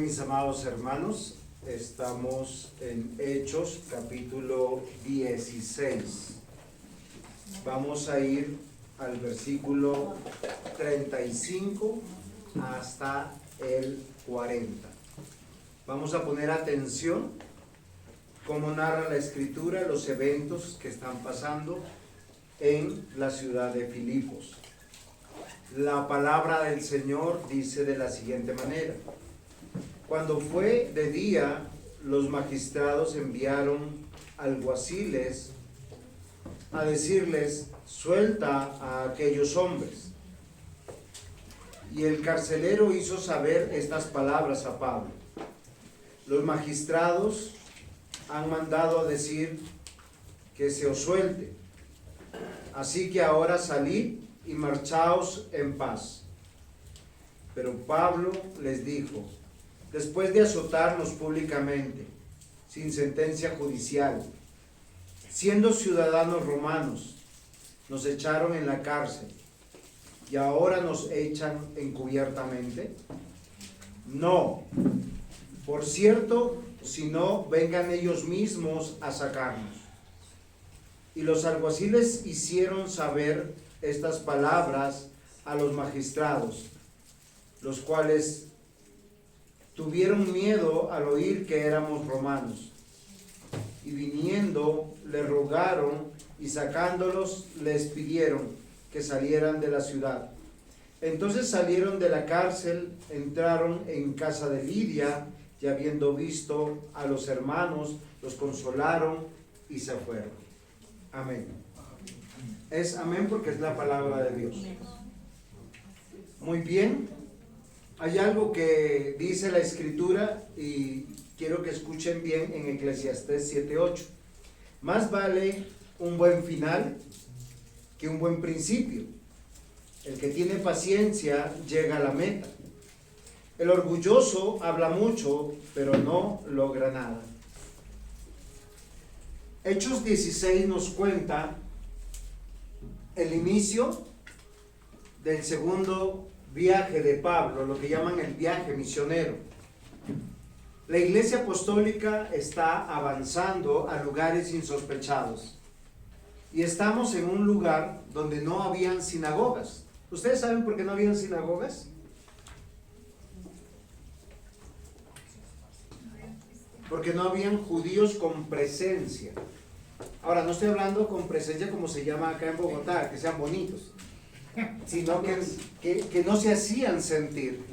Bien, mis amados hermanos, estamos en Hechos capítulo 16. Vamos a ir al versículo 35 hasta el 40. Vamos a poner atención cómo narra la Escritura los eventos que están pasando en la ciudad de Filipos. La palabra del Señor dice de la siguiente manera: cuando fue de día, los magistrados enviaron alguaciles a decirles: suelta a aquellos hombres. Y el carcelero hizo saber estas palabras a Pablo: los magistrados han mandado a decir que se os suelte, así que ahora salid y marchaos en paz. Pero Pablo les dijo: después de azotarnos públicamente, sin sentencia judicial, siendo ciudadanos romanos, nos echaron en la cárcel y ahora nos echan encubiertamente. No, por cierto, si no, vengan ellos mismos a sacarnos. Y los alguaciles hicieron saber estas palabras a los magistrados, los cuales tuvieron miedo al oír que éramos romanos. Y viniendo, le rogaron, y sacándolos, les pidieron que salieran de la ciudad. Entonces salieron de la cárcel, entraron en casa de Lidia, y habiendo visto a los hermanos, los consolaron y se fueron. Amén. Es amén porque es la palabra de Dios. Muy bien. Hay algo que dice la Escritura y quiero que escuchen bien en Eclesiastés 7:8. Más vale un buen final que un buen principio. El que tiene paciencia llega a la meta. El orgulloso habla mucho, pero no logra nada. Hechos 16 nos cuenta el inicio del segundo viaje de Pablo, lo que llaman el viaje misionero. La iglesia apostólica está avanzando a lugares insospechados. Y estamos en un lugar donde no habían sinagogas. ¿Ustedes saben por qué no habían sinagogas? Porque no habían judíos con presencia. Ahora, no estoy hablando con presencia como se llama acá en Bogotá, que sean bonitos, sino que no se hacían sentir.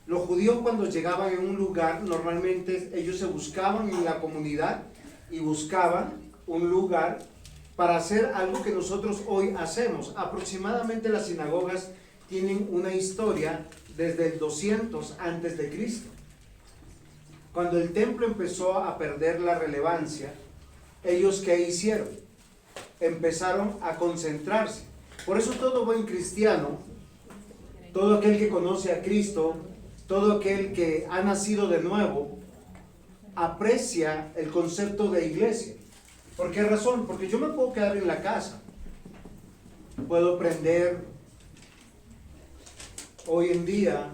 Los judíos, cuando llegaban en un lugar, normalmente ellos se buscaban en la comunidad y buscaban un lugar para hacer algo que nosotros hoy hacemos. Aproximadamente las sinagogas tienen una historia desde el 200 antes de Cristo. Cuando el templo empezó a perder la relevancia, ellos ¿qué hicieron? Empezaron a concentrarse. Por eso todo buen cristiano, todo aquel que conoce a Cristo, todo aquel que ha nacido de nuevo, aprecia el concepto de iglesia. ¿Por qué razón? Porque yo me puedo quedar en la casa, puedo prender hoy en día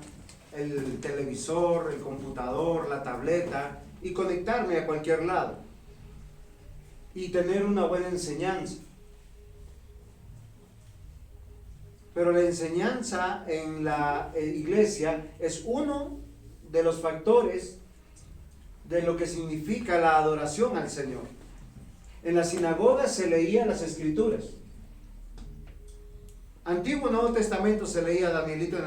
el televisor, el computador, la tableta y conectarme a cualquier lado y tener una buena enseñanza. Pero la enseñanza en la iglesia es uno de los factores de lo que significa la adoración al Señor. En la sinagoga se leían las Escrituras. Antiguo y Nuevo Testamento se leía Danielito en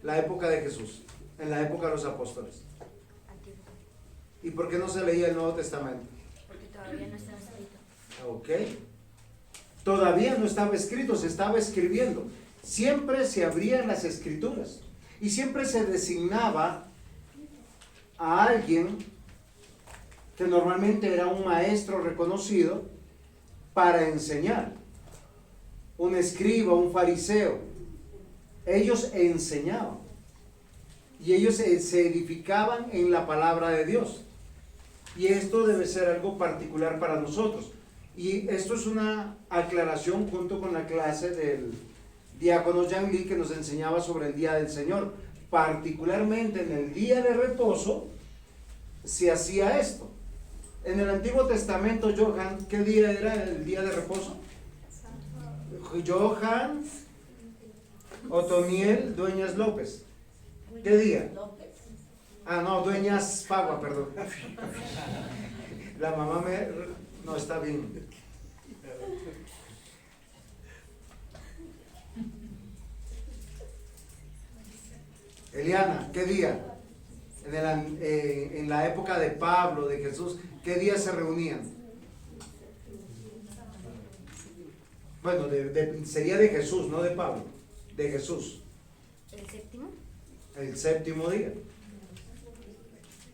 la época de Jesús, en la época de los apóstoles. ¿Y por qué no se leía el Nuevo Testamento? Porque todavía no estaba escrito. Ok. Todavía no estaba escrito, se estaba escribiendo. Siempre se abrían las Escrituras y siempre se designaba a alguien que normalmente era un maestro reconocido para enseñar. Un escriba, un fariseo. Ellos enseñaban y ellos se edificaban en la palabra de Dios. Y esto debe ser algo particular para nosotros. Y esto es una aclaración junto con la clase diácono Jean Lee, que nos enseñaba sobre el día del Señor. Particularmente en el día de reposo se hacía esto. En el Antiguo Testamento, Johan, ¿qué día era el día de reposo? Johan Otoniel Dueñas López. ¿Qué día? Ah, no, Dueñas Pagua, perdón. La mamá no está bien. Eliana, ¿qué día? En la época de Pablo, de Jesús, ¿qué día se reunían? Bueno, sería de Jesús, no de Pablo, de Jesús. ¿El séptimo? El séptimo día.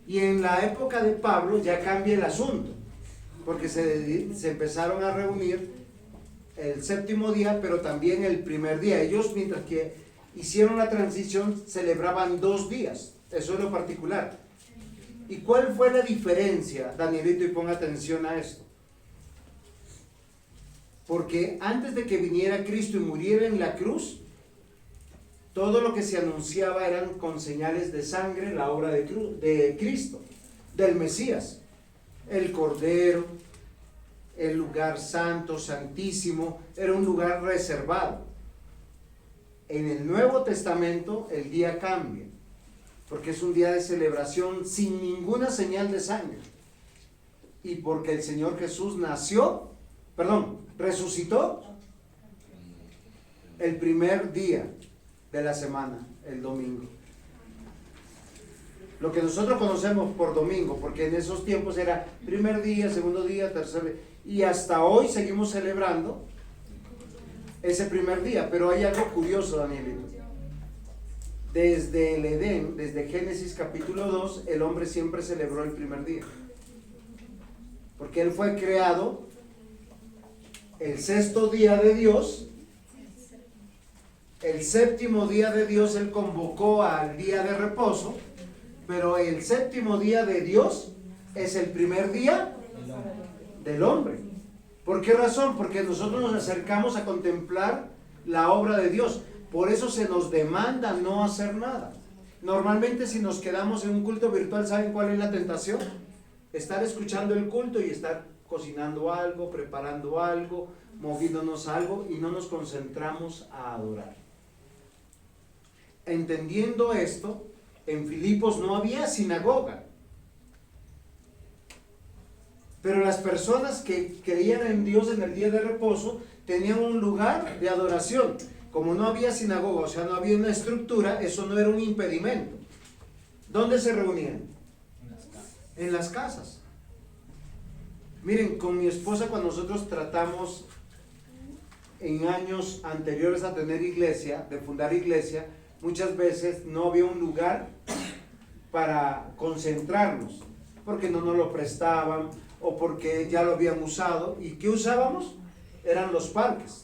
Y en la época de Pablo ya cambia el asunto, porque se empezaron a reunir el séptimo día, pero también el primer día. Ellos, mientras que hicieron la transición, celebraban 2 días. Eso es lo particular. ¿Y cuál fue la diferencia, Danielito? Y ponga atención a esto. Porque antes de que viniera Cristo y muriera en la cruz, todo lo que se anunciaba eran con señales de sangre, la obra de Cristo, del Mesías, el Cordero, el lugar santo, santísimo, era un lugar reservado. En el Nuevo Testamento el día cambia, porque es un día de celebración sin ninguna señal de sangre. Y porque el Señor Jesús resucitó el primer día de la semana, el domingo. Lo que nosotros conocemos por domingo, porque en esos tiempos era primer día, segundo día, tercer día, y hasta hoy seguimos celebrando ese primer día. Pero hay algo curioso, Danielito. Desde el Edén, desde Génesis capítulo 2, el hombre siempre celebró el primer día, porque él fue creado el 6º día de Dios. El 7º día de Dios él convocó al día de reposo, pero el 7º día de Dios es el primer día del hombre. ¿Por qué razón? Porque nosotros nos acercamos a contemplar la obra de Dios. Por eso se nos demanda no hacer nada. Normalmente si nos quedamos en un culto virtual, ¿saben cuál es la tentación? Estar escuchando el culto y estar cocinando algo, preparando algo, moviéndonos algo, y no nos concentramos a adorar. Entendiendo esto, en Filipos no había sinagoga, pero las personas que creían en Dios en el día de reposo tenían un lugar de adoración. Como no había sinagoga, o sea, no había una estructura, eso no era un impedimento. ¿Dónde se reunían? En las casas. Miren, con mi esposa, cuando nosotros tratamos en años anteriores a tener iglesia, de fundar iglesia, muchas veces no había un lugar para concentrarnos, porque no nos lo prestaban o porque ya lo habían usado. ¿Y qué usábamos? Eran los parques.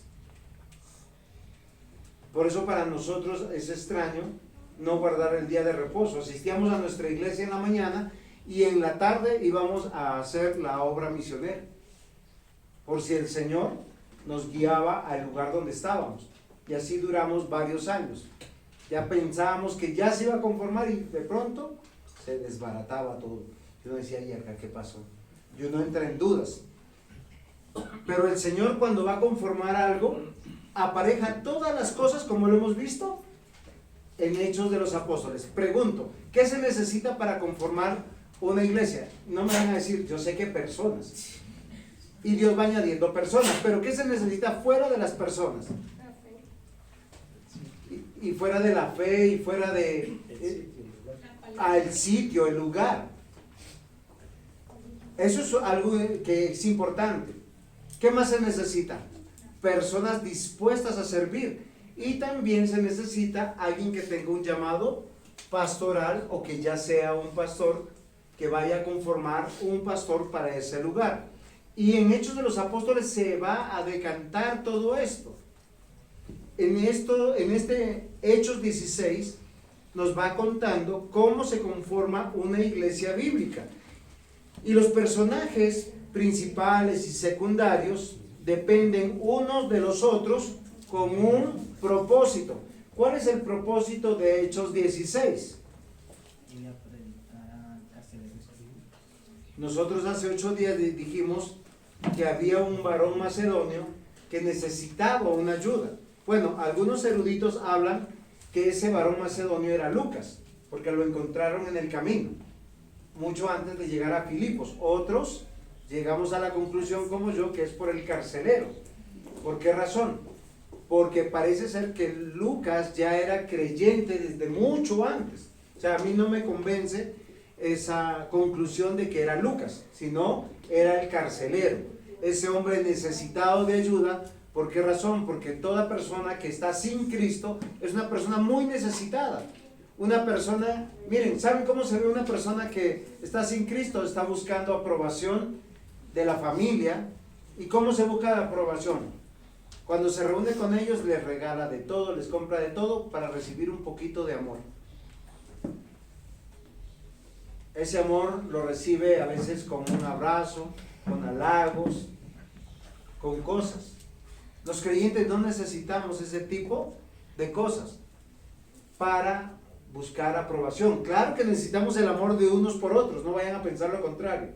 Por eso para nosotros es extraño no guardar el día de reposo. Asistíamos a nuestra iglesia en la mañana y en la tarde íbamos a hacer la obra misionera, por si el Señor nos guiaba al lugar donde estábamos. Y así duramos varios años. Ya pensábamos que ya se iba a conformar y de pronto se desbarataba todo. Yo decía, ¿y acá qué pasó? Yo no entré en dudas. Pero el Señor, cuando va a conformar algo, apareja todas las cosas, como lo hemos visto en Hechos de los Apóstoles. Pregunto, ¿qué se necesita para conformar una iglesia? No me van a decir, yo sé que personas, y Dios va añadiendo personas, pero ¿qué se necesita fuera de las personas? Y fuera de la fe, y fuera de al sitio, el lugar. Eso es algo que es importante. ¿Qué más se necesita? Personas dispuestas a servir. Y también se necesita alguien que tenga un llamado pastoral, o que ya sea un pastor, que vaya a conformar un pastor para ese lugar. Y en Hechos de los Apóstoles se va a decantar todo esto. En este Hechos 16 nos va contando cómo se conforma una iglesia bíblica. Y los personajes principales y secundarios dependen unos de los otros con un propósito. ¿Cuál es el propósito de Hechos 16? Nosotros hace 8 días dijimos que había un varón macedonio que necesitaba una ayuda. Bueno, algunos eruditos hablan que ese varón macedonio era Lucas, porque lo encontraron en el camino, mucho antes de llegar a Filipos. Otros llegamos a la conclusión, como yo, que es por el carcelero. ¿Por qué razón? Porque parece ser que Lucas ya era creyente desde mucho antes. O sea, a mí no me convence esa conclusión de que era Lucas, sino era el carcelero, ese hombre necesitado de ayuda. ¿Por qué razón? Porque toda persona que está sin Cristo es una persona muy necesitada. Una persona, miren, ¿saben cómo se ve una persona que está sin Cristo? Está buscando aprobación de la familia. ¿Y cómo se busca la aprobación? Cuando se reúne con ellos, les regala de todo, les compra de todo para recibir un poquito de amor. Ese amor lo recibe a veces con un abrazo, con halagos, con cosas. Los creyentes no necesitamos ese tipo de cosas para buscar aprobación. Claro que necesitamos el amor de unos por otros, no vayan a pensar lo contrario.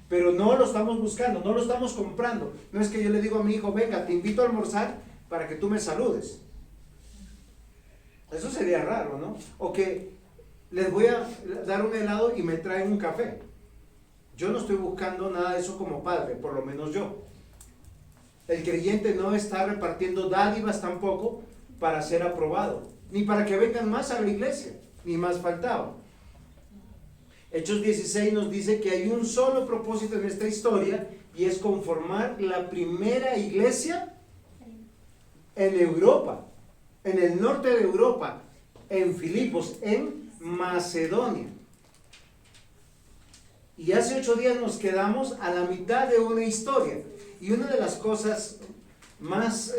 Pero no lo estamos buscando, no lo estamos comprando. No es que yo le digo a mi hijo, venga, te invito a almorzar para que tú me saludes. Eso sería raro, ¿no? O que les voy a dar un helado y me traen un café. Yo no estoy buscando nada de eso como padre, por lo menos yo. El creyente no está repartiendo dádivas tampoco para ser aprobado, ni para que vengan más a la iglesia, ni más faltaba. Hechos 16 nos dice que hay un solo propósito en esta historia, y es conformar la primera iglesia en Europa, en el norte de Europa, en Filipos, en Macedonia. Y hace 8 días nos quedamos a la mitad de una historia. Y una de las cosas más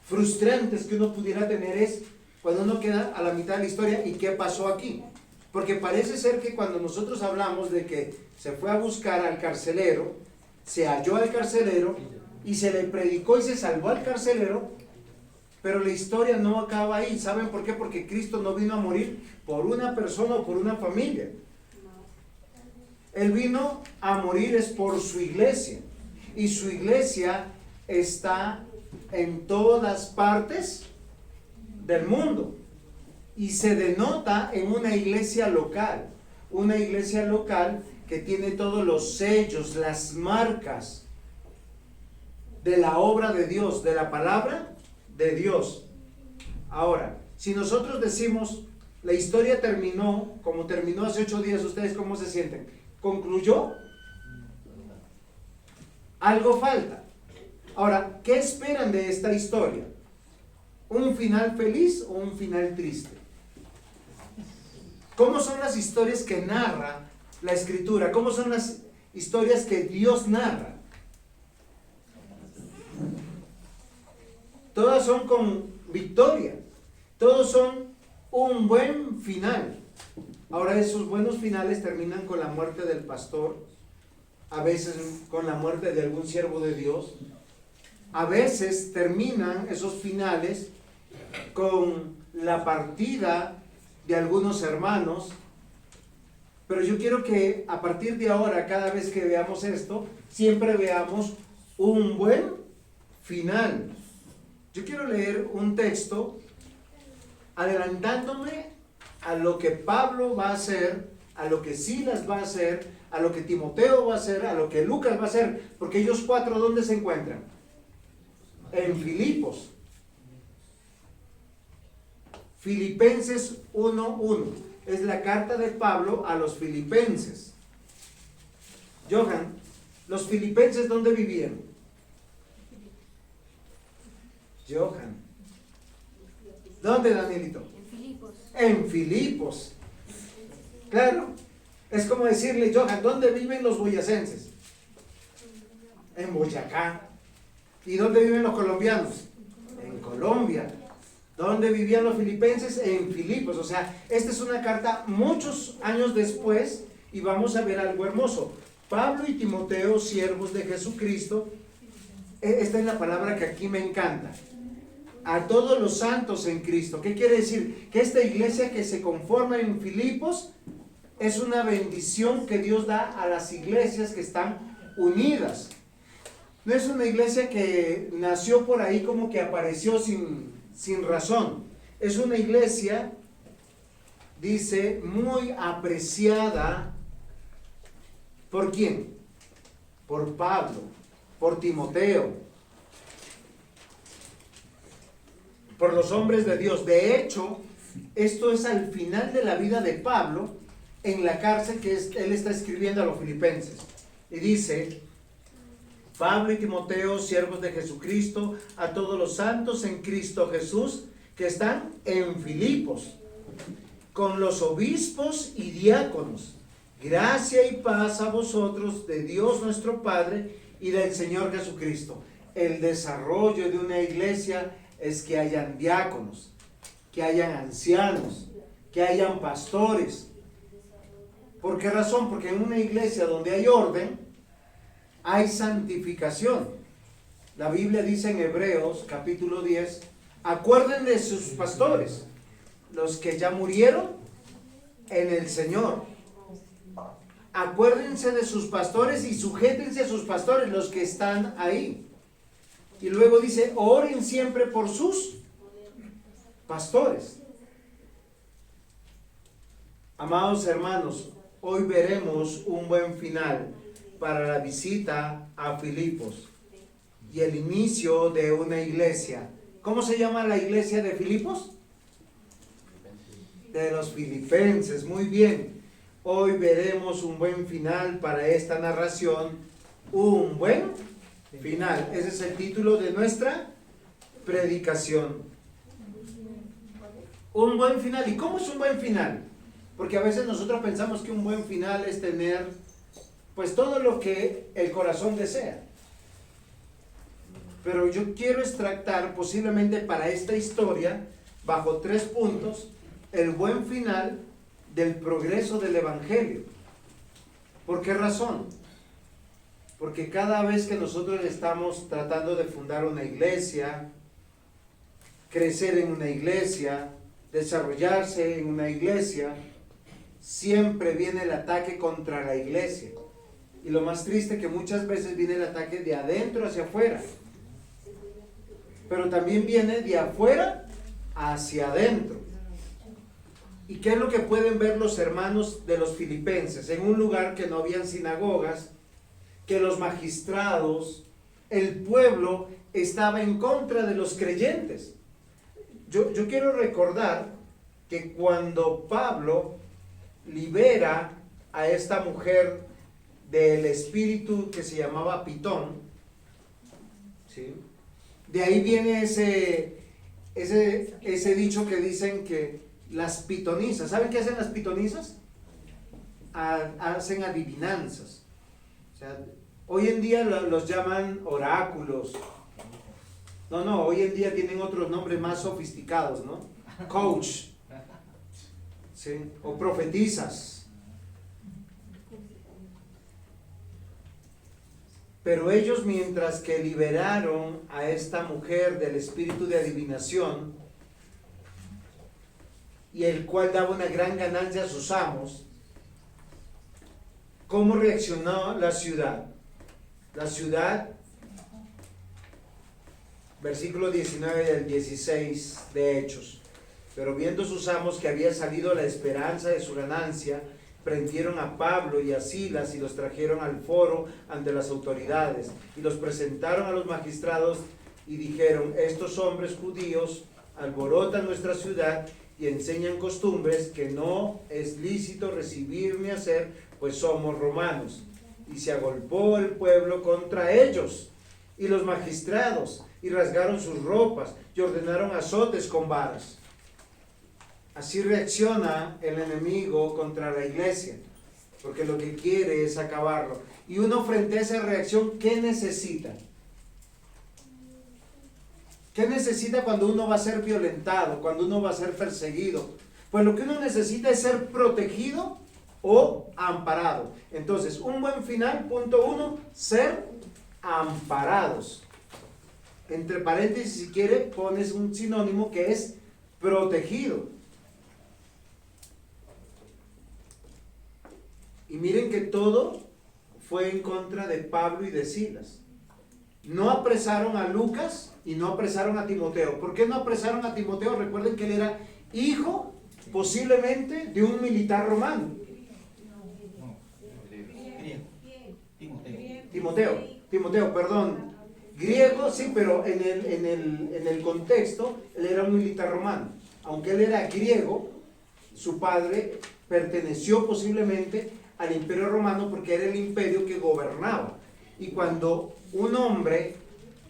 frustrantes que uno pudiera tener es cuando uno queda a la mitad de la historia y qué pasó aquí. Porque parece ser que cuando nosotros hablamos de que se fue a buscar al carcelero, se halló al carcelero y se le predicó y se salvó al carcelero, pero la historia no acaba ahí. ¿Saben por qué? Porque Cristo no vino a morir por una persona o por una familia. Él vino a morir es por su iglesia. Y su iglesia está en todas partes del mundo. Y se denota en una iglesia local que tiene todos los sellos, las marcas de la obra de Dios, de la palabra de Dios. Ahora, si nosotros decimos, la historia terminó, como terminó hace 8 días, ¿ustedes cómo se sienten? ¿Concluyó? Algo falta. Ahora, ¿qué esperan de esta historia? ¿Un final feliz o un final triste? ¿Cómo son las historias que narra la Escritura? ¿Cómo son las historias que Dios narra? Todas son con victoria. Todos son un buen final. Ahora, esos buenos finales terminan con la muerte del pastor, a veces con la muerte de algún siervo de Dios, a veces terminan esos finales con la partida de algunos hermanos. Pero yo quiero que a partir de ahora, cada vez que veamos esto, siempre veamos un buen final. Yo quiero leer un texto adelantándome a lo que Pablo va a hacer, a lo que Silas va a hacer, a lo que Timoteo va a hacer, a lo que Lucas va a hacer, porque ellos 4, ¿dónde se encuentran? En Filipos. Filipenses 1:1 es la carta de Pablo a los filipenses. Johan, ¿los filipenses dónde vivían? Johan. ¿Dónde, Danielito? En Filipos. En Filipos. Claro, es como decirle, Johan, ¿dónde viven los boyacenses? En Boyacá. ¿Y dónde viven los colombianos? En Colombia. ¿Dónde vivían los filipenses? En Filipos. O sea, esta es una carta muchos años después, y vamos a ver algo hermoso. Pablo y Timoteo, siervos de Jesucristo. Esta es la palabra que aquí me encanta. a todos los santos en Cristo. ¿Qué quiere decir? Que esta iglesia que se conforma en Filipos es una bendición que Dios da a las iglesias que están unidas. No es una iglesia que nació por ahí como que apareció sin razón. Es una iglesia, dice, muy apreciada. ¿Por quién? Por Pablo, por Timoteo, por los hombres de Dios. De hecho, esto es al final de la vida de Pablo en la cárcel él está escribiendo a los filipenses. Y dice: Pablo y Timoteo, siervos de Jesucristo, a todos los santos en Cristo Jesús que están en Filipos, con los obispos y diáconos. Gracia y paz a vosotros de Dios nuestro Padre y del Señor Jesucristo. El desarrollo de una iglesia es que hayan diáconos, que hayan ancianos, que hayan pastores. ¿Por qué razón? Porque en una iglesia donde hay orden, hay santificación. La Biblia dice en Hebreos capítulo 10, acuerden de sus pastores, los que ya murieron en el Señor. Acuérdense de sus pastores y sujétense a sus pastores, los que están ahí. Y luego dice, oren siempre por sus pastores. Amados hermanos, hoy veremos un buen final para la visita a Filipos y el inicio de una iglesia. ¿Cómo se llama la iglesia de Filipos? De los filipenses. Muy bien. Hoy veremos un buen final para esta narración. Un buen final. Ese es el título de nuestra predicación. Un buen final. ¿Y cómo es un buen final? Porque a veces nosotros pensamos que un buen final es tener pues todo lo que el corazón desea. Pero yo quiero extractar posiblemente para esta historia, bajo 3 puntos, el buen final del progreso del Evangelio. ¿Por qué razón? Porque cada vez que nosotros estamos tratando de fundar una iglesia, crecer en una iglesia, desarrollarse en una iglesia, siempre viene el ataque contra la iglesia. Y lo más triste es que muchas veces viene el ataque de adentro hacia afuera. Pero también viene de afuera hacia adentro. ¿Y qué es lo que pueden ver los hermanos de los filipenses? En un lugar que no habían sinagogas, que los magistrados, el pueblo estaba en contra de los creyentes. Yo quiero recordar que cuando Pablo libera a esta mujer del espíritu que se llamaba Pitón, ¿sí? De ahí viene ese dicho que dicen que las pitonizas, ¿saben qué hacen las pitonizas? Hacen adivinanzas. O sea, hoy en día los llaman oráculos. No, hoy en día tienen otros nombres más sofisticados, ¿no? Coach, ¿sí? O profetizas. Pero ellos, mientras que liberaron a esta mujer del espíritu de adivinación, y el cual daba una gran ganancia a sus amos, ¿cómo reaccionó la ciudad? La ciudad, versículo 19 del 16 de Hechos, pero viendo sus amos que había salido la esperanza de su ganancia, prendieron a Pablo y a Silas y los trajeron al foro ante las autoridades y los presentaron a los magistrados y dijeron: estos hombres judíos alborotan nuestra ciudad y enseñan costumbres que no es lícito recibir ni hacer, pues somos romanos. Y se agolpó el pueblo contra ellos y los magistrados, y rasgaron sus ropas y ordenaron azotes con varas. Así reacciona el enemigo contra la iglesia, porque lo que quiere es acabarlo. Y uno, frente a esa reacción, ¿qué necesita? ¿Qué necesita cuando uno va a ser violentado, cuando uno va a ser perseguido? Pues lo que uno necesita es ser protegido o amparado. Entonces, un buen final, punto 1, ser amparados. entre paréntesis, si quiere, pones un sinónimo que es protegido. Y miren que todo fue en contra de Pablo y de Silas. No apresaron a Lucas y no apresaron a Timoteo. ¿Por qué no apresaron a Timoteo? Recuerden que él era hijo, posiblemente, de un militar romano. Timoteo, perdón. Griego, sí, pero en el contexto, él era un militar romano. Aunque él era griego, su padre perteneció posiblemente al imperio romano porque era el imperio que gobernaba. Y cuando un hombre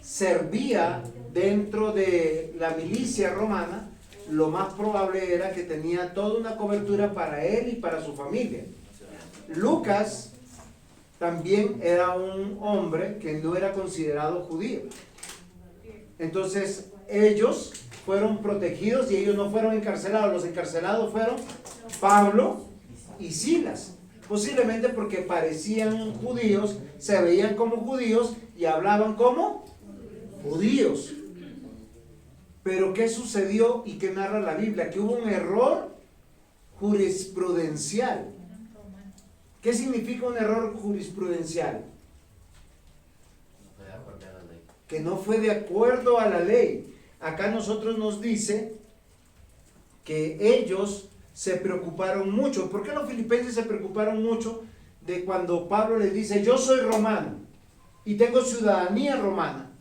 servía dentro de la milicia romana, lo más probable era que tenía toda una cobertura para él y para su familia. Lucas también era un hombre que no era considerado judío. Entonces ellos fueron protegidos y ellos no fueron encarcelados. Los encarcelados fueron Pablo y Silas. Posiblemente porque parecían judíos, se veían como judíos y hablaban como judíos. Pero ¿qué sucedió y qué narra la Biblia? Que hubo un error jurisprudencial. ¿Qué significa un error jurisprudencial? Que no fue de acuerdo a la ley. Acá nosotros nos dice que ellos se preocuparon mucho. ¿Por qué los filipenses se preocuparon mucho de cuando Pablo les dice, yo soy romano y tengo ciudadanía romana?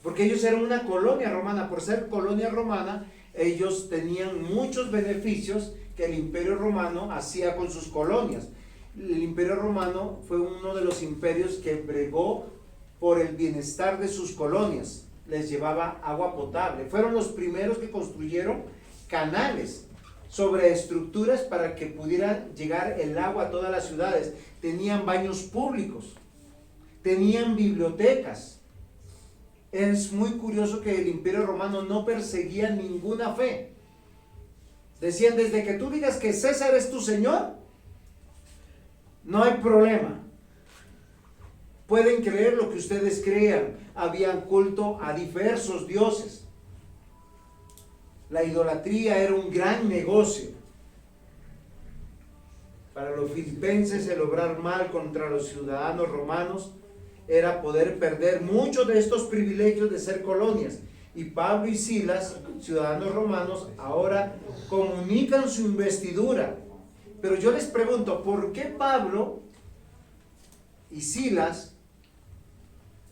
Porque ellos eran una colonia romana. Por ser colonia romana, ellos tenían muchos beneficios que el imperio romano hacía con sus colonias. El imperio romano fue uno de los imperios que bregó por el bienestar de sus colonias. Les llevaba agua potable. Fueron los primeros que construyeron canales sobre estructuras para que pudiera llegar el agua a todas las ciudades. Tenían baños públicos, tenían bibliotecas. Es muy curioso que el imperio romano no perseguía ninguna fe. Decían, desde que tú digas que César es tu señor, no hay problema. Pueden creer lo que ustedes crean. Habían culto a diversos dioses. La idolatría era un gran negocio. Para los filipenses, el obrar mal contra los ciudadanos romanos era poder perder muchos de estos privilegios de ser colonias. Y Pablo y Silas, ciudadanos romanos, ahora comunican su investidura. Pero yo les pregunto, ¿por qué Pablo y Silas,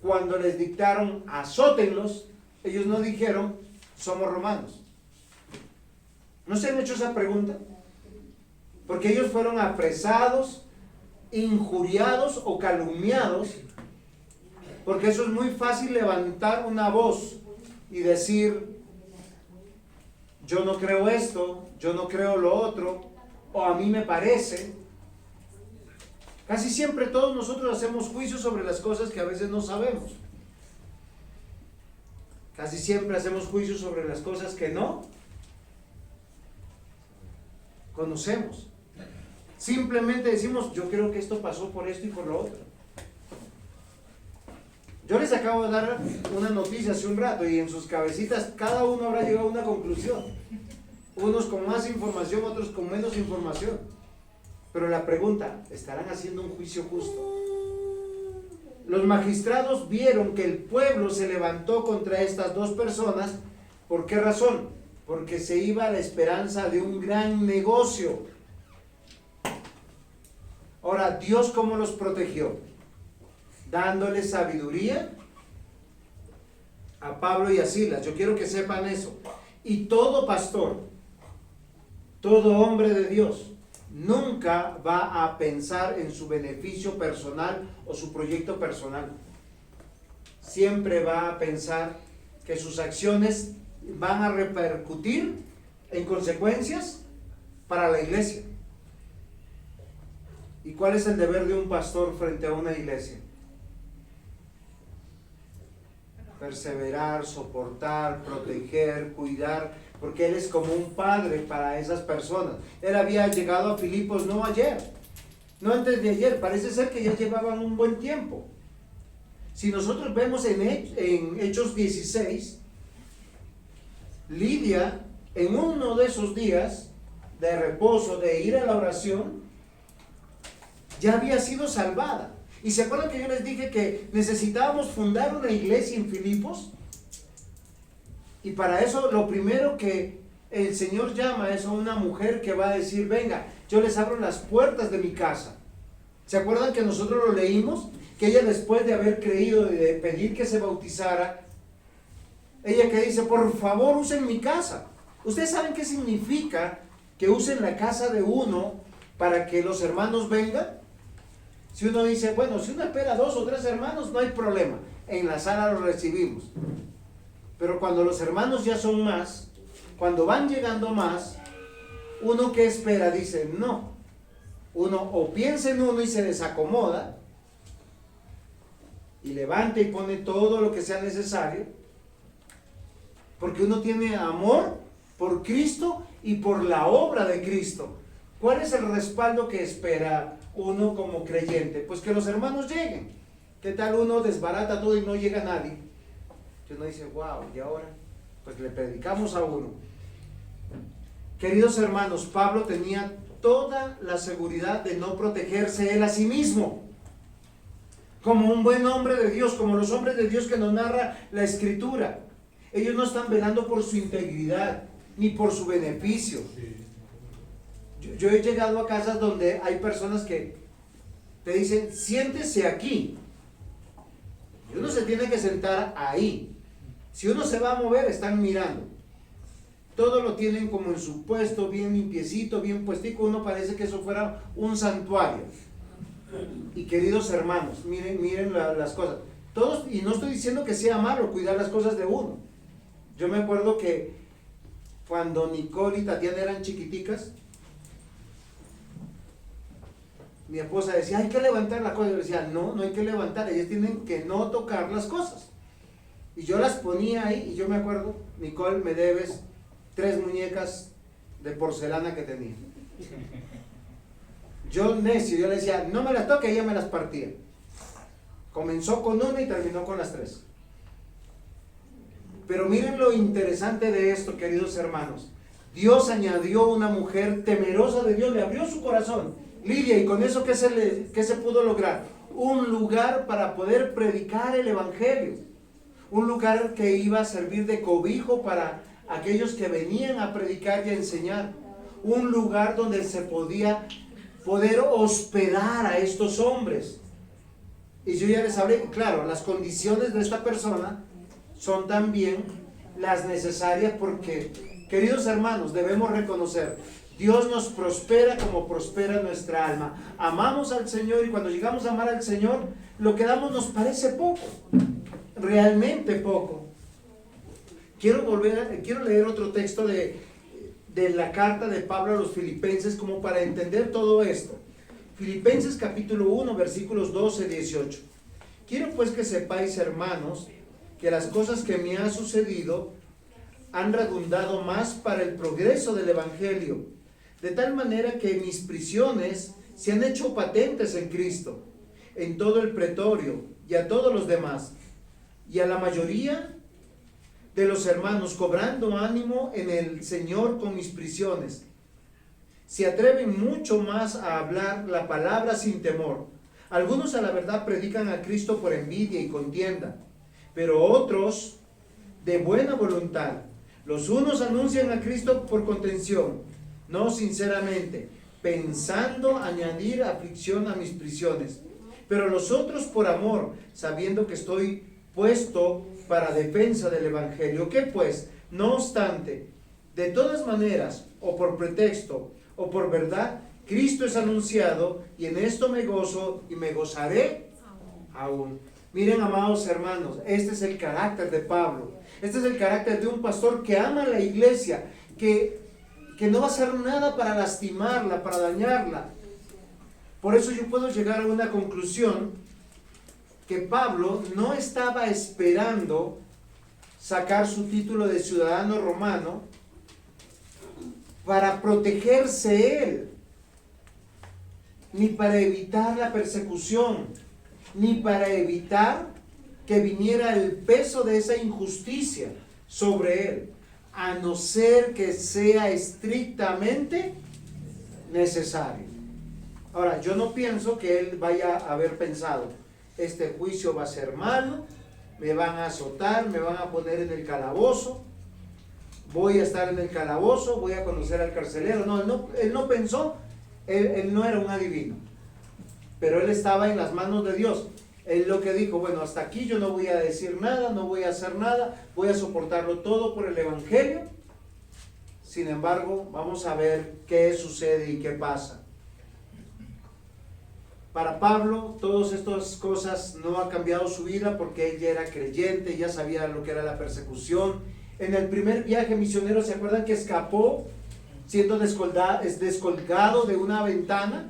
cuando les dictaron azótenlos, ellos no dijeron somos romanos? ¿No se han hecho esa pregunta? Porque ellos fueron apresados, injuriados o calumniados, porque eso es muy fácil levantar una voz y decir, yo no creo esto, yo no creo lo otro, o a mí me parece. Casi siempre todos nosotros hacemos juicios sobre las cosas que a veces no sabemos. Casi siempre hacemos juicios sobre las cosas que no conocemos. Simplemente decimos, yo creo que esto pasó por esto y por lo otro. Yo les acabo de dar una noticia hace un rato y en sus cabecitas cada uno habrá llegado a una conclusión. Unos con más información, otros con menos información. Pero la pregunta, ¿estarán haciendo un juicio justo? Los magistrados vieron que el pueblo se levantó contra estas dos personas. ¿Por qué razón? Porque se iba a la esperanza de un gran negocio. Ahora, ¿Dios cómo los protegió? Dándoles sabiduría a Pablo y a Silas. Yo quiero que sepan eso. Y todo pastor, todo hombre de Dios, nunca va a pensar en su beneficio personal o su proyecto personal. Siempre va a pensar que sus acciones van a repercutir en consecuencias para la iglesia. ¿Y cuál es el deber de un pastor frente a una iglesia? Perseverar, soportar, proteger, cuidar, porque Él es como un padre para esas personas. Él había llegado a Filipos no ayer, no antes de ayer, parece ser que ya llevaban un buen tiempo. Si nosotros vemos en Hechos 16, Lidia, en uno de esos días de reposo, de ir a la oración, ya había sido salvada. ¿Y se acuerdan que yo les dije que necesitábamos fundar una iglesia en Filipos? Y para eso lo primero que el Señor llama es a una mujer que va a decir, venga, yo les abro las puertas de mi casa. ¿Se acuerdan que nosotros lo leímos? Que ella, después de haber creído y de pedir que se bautizara, ella que dice, por favor usen mi casa. ¿Ustedes saben qué significa que usen la casa de uno para que los hermanos vengan? Si uno dice, bueno, si uno espera 2 o 3 hermanos, no hay problema, en la sala los recibimos. Pero cuando los hermanos ya son más, cuando van llegando más, uno que espera dice, no. Uno o piensa en uno y se desacomoda, y levanta y pone todo lo que sea necesario, porque uno tiene amor por Cristo y por la obra de Cristo. ¿Cuál es el respaldo que espera uno como creyente? Pues que los hermanos lleguen. ¿Qué tal uno desbarata todo y no llega nadie? Y uno dice, wow, ¿y ahora? Pues le predicamos a uno. Queridos hermanos, Pablo tenía toda la seguridad de no protegerse él a sí mismo. Como un buen hombre de Dios, como los hombres de Dios que nos narra la Escritura. Ellos no están velando por su integridad, ni por su beneficio. Yo he llegado a casas donde hay personas que te dicen, siéntese aquí. Y uno se tiene que sentar ahí. Si uno se va a mover, están mirando. Todo lo tienen como en su puesto, bien limpiecito, bien puestico. Uno parece que eso fuera un santuario. Y queridos hermanos, miren las cosas. Todos, y no estoy diciendo que sea malo cuidar las cosas de uno. Yo me acuerdo que cuando Nicole y Tatiana eran chiquiticas, mi esposa decía, hay que levantar las cosas. Yo decía, no hay que levantar, ellas tienen que no tocar las cosas. Y yo las ponía ahí, y yo me acuerdo, Nicole, me debes 3 muñecas de porcelana que tenía. Yo necio, yo le decía, no me las toque, ella me las partía. Comenzó con una y terminó con las 3. Pero miren lo interesante de esto, queridos hermanos. Dios añadió una mujer temerosa de Dios, le abrió su corazón. Lidia, ¿y con eso qué se pudo lograr? Un lugar para poder predicar el Evangelio. Un lugar que iba a servir de cobijo para aquellos que venían a predicar y a enseñar. Un lugar donde se podía poder hospedar a estos hombres. Y yo ya les hablé, claro, las condiciones de esta persona son también las necesarias porque, queridos hermanos, debemos reconocer, Dios nos prospera como prospera nuestra alma. Amamos al Señor y cuando llegamos a amar al Señor, lo que damos nos parece poco, realmente poco. Quiero leer otro texto de la carta de Pablo a los Filipenses como para entender todo esto. Filipenses capítulo 1, versículos 12-18. Quiero pues que sepáis, hermanos, que las cosas que me han sucedido han redundado más para el progreso del Evangelio, de tal manera que mis prisiones se han hecho patentes en Cristo, en todo el pretorio y a todos los demás, y a la mayoría de los hermanos, cobrando ánimo en el Señor con mis prisiones. Se atreven mucho más a hablar la palabra sin temor. Algunos a la verdad predican a Cristo por envidia y contienda, pero otros de buena voluntad. Los unos anuncian a Cristo por contención, no sinceramente, pensando añadir aflicción a mis prisiones, pero los otros por amor, sabiendo que estoy puesto para defensa del Evangelio. ¿Qué pues? No obstante, de todas maneras, o por pretexto, o por verdad, Cristo es anunciado, y en esto me gozo y me gozaré aún. Miren, amados hermanos, este es el carácter de Pablo. Este es el carácter de un pastor que ama a la iglesia, que no va a hacer nada para lastimarla, para dañarla. Por eso yo puedo llegar a una conclusión, que Pablo no estaba esperando sacar su título de ciudadano romano para protegerse él, ni para evitar la persecución, ni para evitar que viniera el peso de esa injusticia sobre él, a no ser que sea estrictamente necesario. Ahora, yo no pienso que él vaya a haber pensado, este juicio va a ser malo, me van a azotar, me van a poner en el calabozo, voy a estar en el calabozo, voy a conocer al carcelero. No, él no pensó, él no era un adivino, pero él estaba en las manos de Dios. Él lo que dijo, bueno, hasta aquí yo no voy a decir nada, no voy a hacer nada, voy a soportarlo todo por el Evangelio. Sin embargo, vamos a ver qué sucede y qué pasa. Para Pablo, todas estas cosas no ha cambiado su vida porque él ya era creyente, ya sabía lo que era la persecución. En el primer viaje misionero, ¿se acuerdan que escapó siendo descolgado de una ventana?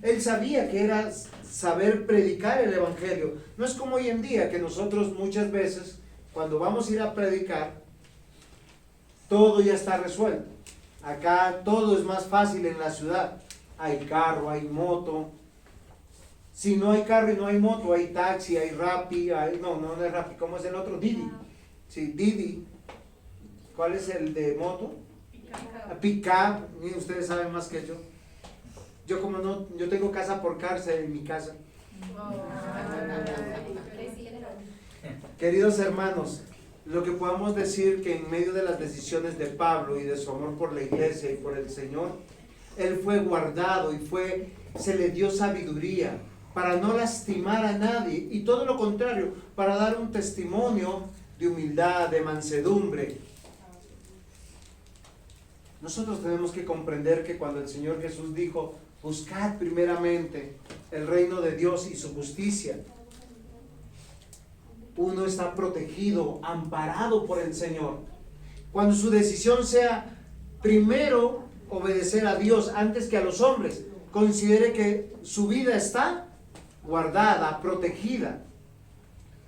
Él sabía que era saber predicar el Evangelio. No es como hoy en día que nosotros muchas veces, cuando vamos a ir a predicar, todo ya está resuelto. Acá todo es más fácil en la ciudad. Hay carro, hay moto. Si no hay carro y no hay moto, hay taxi, hay Rappi, no es Rappi, ¿cómo es el otro? Didi. Sí, Didi. ¿Cuál es el de moto? Pickup. Miren, ustedes saben más que yo. Yo tengo casa por cárcel en mi casa. Queridos hermanos, lo que podamos decir que en medio de las decisiones de Pablo y de su amor por la iglesia y por el Señor, él fue guardado y se le dio sabiduría para no lastimar a nadie, y todo lo contrario, para dar un testimonio de humildad, de mansedumbre. Nosotros tenemos que comprender que cuando el Señor Jesús dijo, buscad primeramente el reino de Dios y su justicia, uno está protegido, amparado por el Señor. Cuando su decisión sea primero obedecer a Dios antes que a los hombres, considere que su vida está guardada, protegida.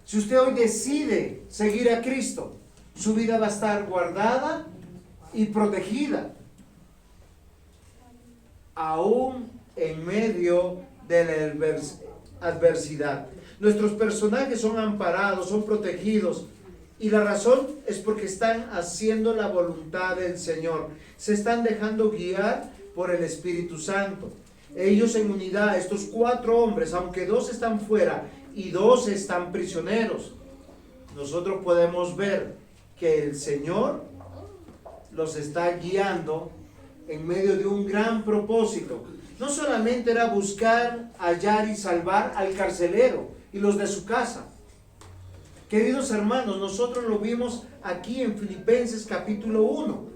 Si usted hoy decide seguir a Cristo, su vida va a estar guardada y protegida, aún en medio de la adversidad. Nuestros personajes son amparados, son protegidos, y la razón es porque están haciendo la voluntad del Señor, se están dejando guiar por el Espíritu Santo. Ellos en unidad, estos 4 hombres, aunque 2 están fuera y 2 están prisioneros, nosotros podemos ver que el Señor los está guiando en medio de un gran propósito. No solamente era buscar, hallar y salvar al carcelero y los de su casa. Queridos hermanos, nosotros lo vimos aquí en Filipenses capítulo 1.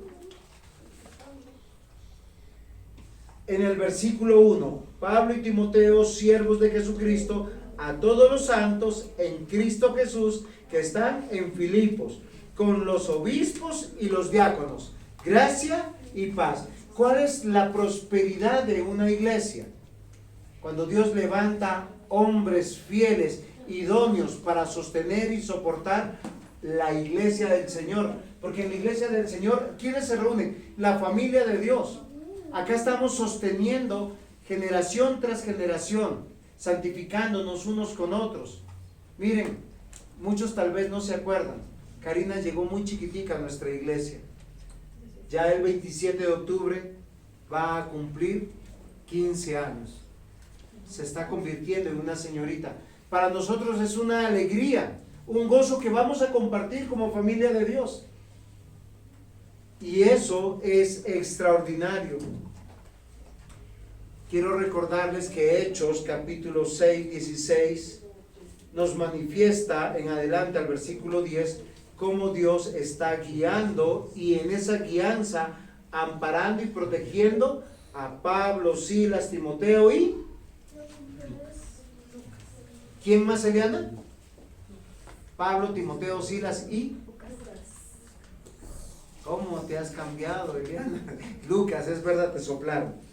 En el versículo 1, Pablo y Timoteo, siervos de Jesucristo, a todos los santos en Cristo Jesús que están en Filipos, con los obispos y los diáconos, gracia y paz. ¿Cuál es la prosperidad de una iglesia? Cuando Dios levanta hombres fieles, idóneos para sostener y soportar la iglesia del Señor. Porque en la iglesia del Señor, ¿quiénes se reúnen? La familia de Dios. Acá estamos sosteniendo generación tras generación, santificándonos unos con otros. Miren, muchos tal vez no se acuerdan, Karina llegó muy chiquitica a nuestra iglesia. Ya el 27 de octubre va a cumplir 15 años. Se está convirtiendo en una señorita. Para nosotros es una alegría, un gozo que vamos a compartir como familia de Dios. Y eso es extraordinario. Quiero recordarles que Hechos capítulo 6, 16 nos manifiesta en adelante al versículo 10 cómo Dios está guiando y en esa guianza amparando y protegiendo a Pablo, Silas, Timoteo y ¿quién más, Eliana? Pablo, Timoteo, Silas y ¿cómo te has cambiado, Eliana? Lucas, es verdad, te soplaron.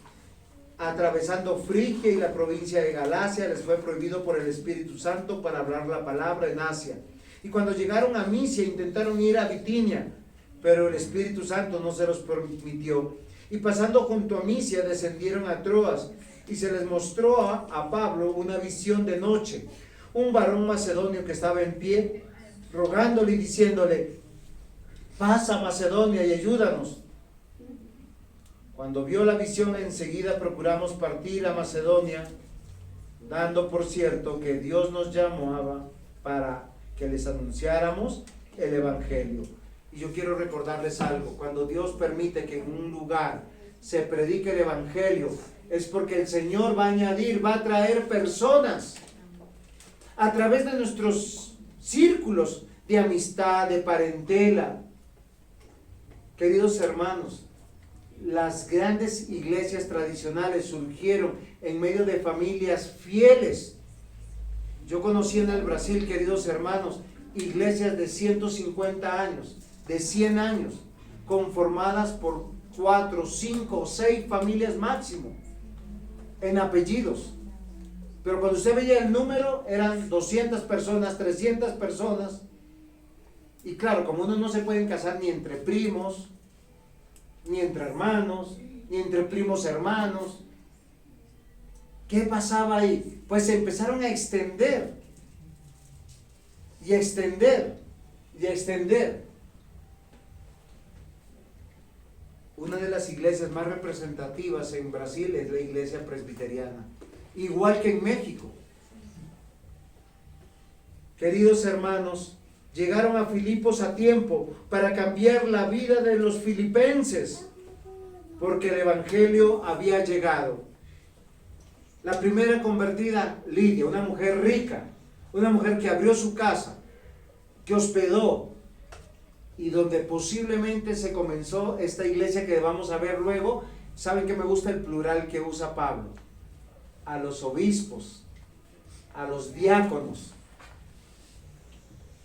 Atravesando Frigia y la provincia de Galacia, les fue prohibido por el Espíritu Santo para hablar la palabra en Asia. Y cuando llegaron a Misia, intentaron ir a Bitinia, pero el Espíritu Santo no se los permitió. Y pasando junto a Misia, descendieron a Troas, y se les mostró a Pablo una visión de noche. un varón macedonio que estaba en pie, rogándole y diciéndole: pasa a Macedonia y ayúdanos. Cuando vio la visión, enseguida procuramos partir a Macedonia, dando por cierto que Dios nos llamaba para que les anunciáramos el Evangelio. Y yo quiero recordarles algo: cuando Dios permite que en un lugar se predique el Evangelio, es porque el Señor va a añadir, va a traer personas a través de nuestros círculos de amistad, de parentela. Queridos hermanos, las grandes iglesias tradicionales surgieron en medio de familias fieles. Yo conocí en el Brasil, queridos hermanos, iglesias de 150 años, de 100 años, conformadas por 4, 5 o 6 familias máximo, en apellidos. Pero cuando usted veía el número, eran 200 personas, 300 personas. Y claro, como uno no se pueden casar ni entre primos, ni entre hermanos, ni entre primos hermanos, ¿qué pasaba ahí? Pues se empezaron a extender, y a extender, y a extender. Una de las iglesias más representativas en Brasil es la iglesia presbiteriana, igual que en México. Queridos hermanos, llegaron a Filipos a tiempo para cambiar la vida de los filipenses, porque el Evangelio había llegado. La primera convertida, Lidia, una mujer rica, una mujer que abrió su casa, que hospedó, y donde posiblemente se comenzó esta iglesia que vamos a ver luego. ¿Saben que me gusta el plural que usa Pablo? A los obispos, a los diáconos,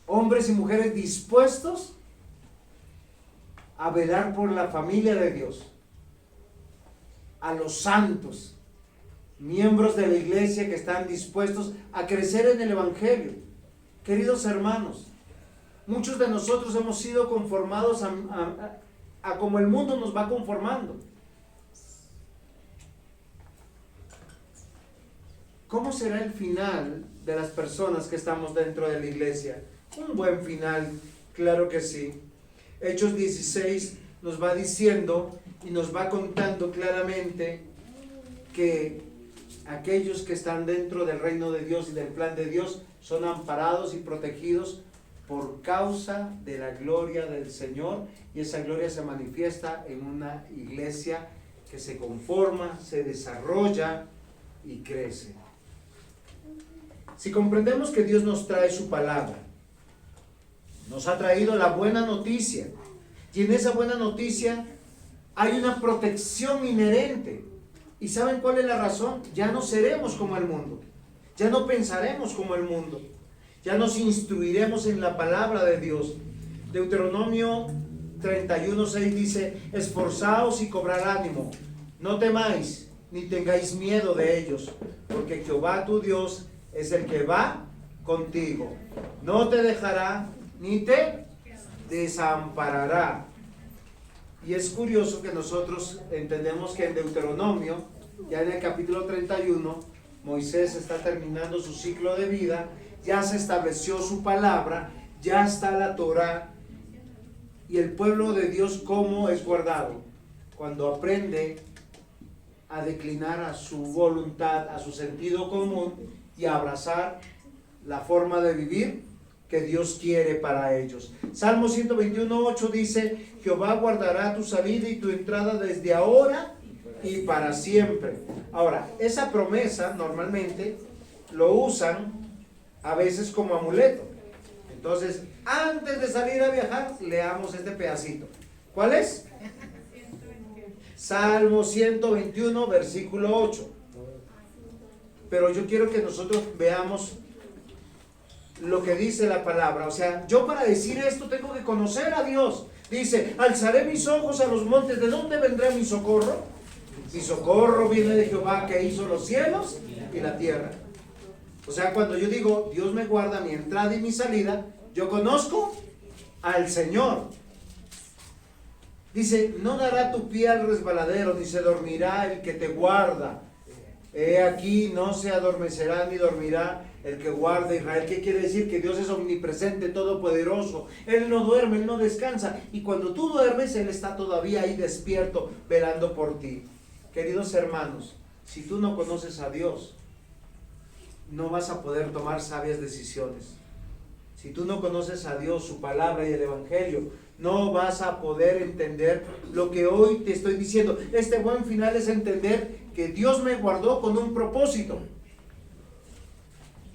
hombres y mujeres dispuestos a velar por la familia de Dios, a los santos, miembros de la iglesia que están dispuestos a crecer en el Evangelio. Queridos hermanos, muchos de nosotros hemos sido conformados a como el mundo nos va conformando. ¿Cómo será el final de las personas que estamos dentro de la iglesia? Un buen final, claro que sí. Hechos 16 nos va diciendo y nos va contando claramente que aquellos que están dentro del reino de Dios y del plan de Dios son amparados y protegidos por causa de la gloria del Señor, y esa gloria se manifiesta en una iglesia que se conforma, se desarrolla y crece. Si comprendemos que Dios nos trae su palabra, nos ha traído la buena noticia, y en esa buena noticia hay una protección inherente. ¿Y saben cuál es la razón? Ya no seremos como el mundo, ya no pensaremos como el mundo, ya nos instruiremos en la palabra de Dios. Deuteronomio 31:6 dice: esforzaos y cobrad ánimo, no temáis ni tengáis miedo de ellos, porque Jehová tu Dios es el que va contigo, no te dejará ni te desamparará. Y es curioso que nosotros entendemos que en Deuteronomio, ya en el capítulo 31, Moisés está terminando su ciclo de vida, ya se estableció su palabra, ya está la Torá, y el pueblo de Dios, ¿cómo es guardado? Cuando aprende a declinar a su voluntad, a su sentido común, y a abrazar la forma de vivir que Dios quiere para ellos. Salmo 121:8 dice: Jehová guardará tu salida y tu entrada desde ahora y para siempre. Ahora, esa promesa normalmente lo usan a veces como amuleto. Entonces, antes de salir a viajar, leamos este pedacito. ¿Cuál es? Salmo 121, versículo 8. Pero yo quiero que nosotros veamos lo que dice la palabra. O sea, yo para decir esto tengo que conocer a Dios. Dice: alzaré mis ojos a los montes. ¿De dónde vendrá mi socorro? Mi socorro viene de Jehová, que hizo los cielos y la tierra. O sea, cuando yo digo Dios me guarda mi entrada y mi salida, yo conozco al Señor. Dice: no dará tu pie al resbaladero, ni se dormirá el que te guarda. He aquí no se adormecerá ni dormirá el que guarda Israel. ¿Qué quiere decir? Que Dios es omnipresente, todopoderoso. Él no duerme, Él no descansa. Y cuando tú duermes, Él está todavía ahí despierto, velando por ti. Queridos hermanos, si tú no conoces a Dios, no vas a poder tomar sabias decisiones. Si tú no conoces a Dios, su palabra y el evangelio, no vas a poder entender lo que hoy te estoy diciendo. Este buen final es entender que Dios me guardó con un propósito.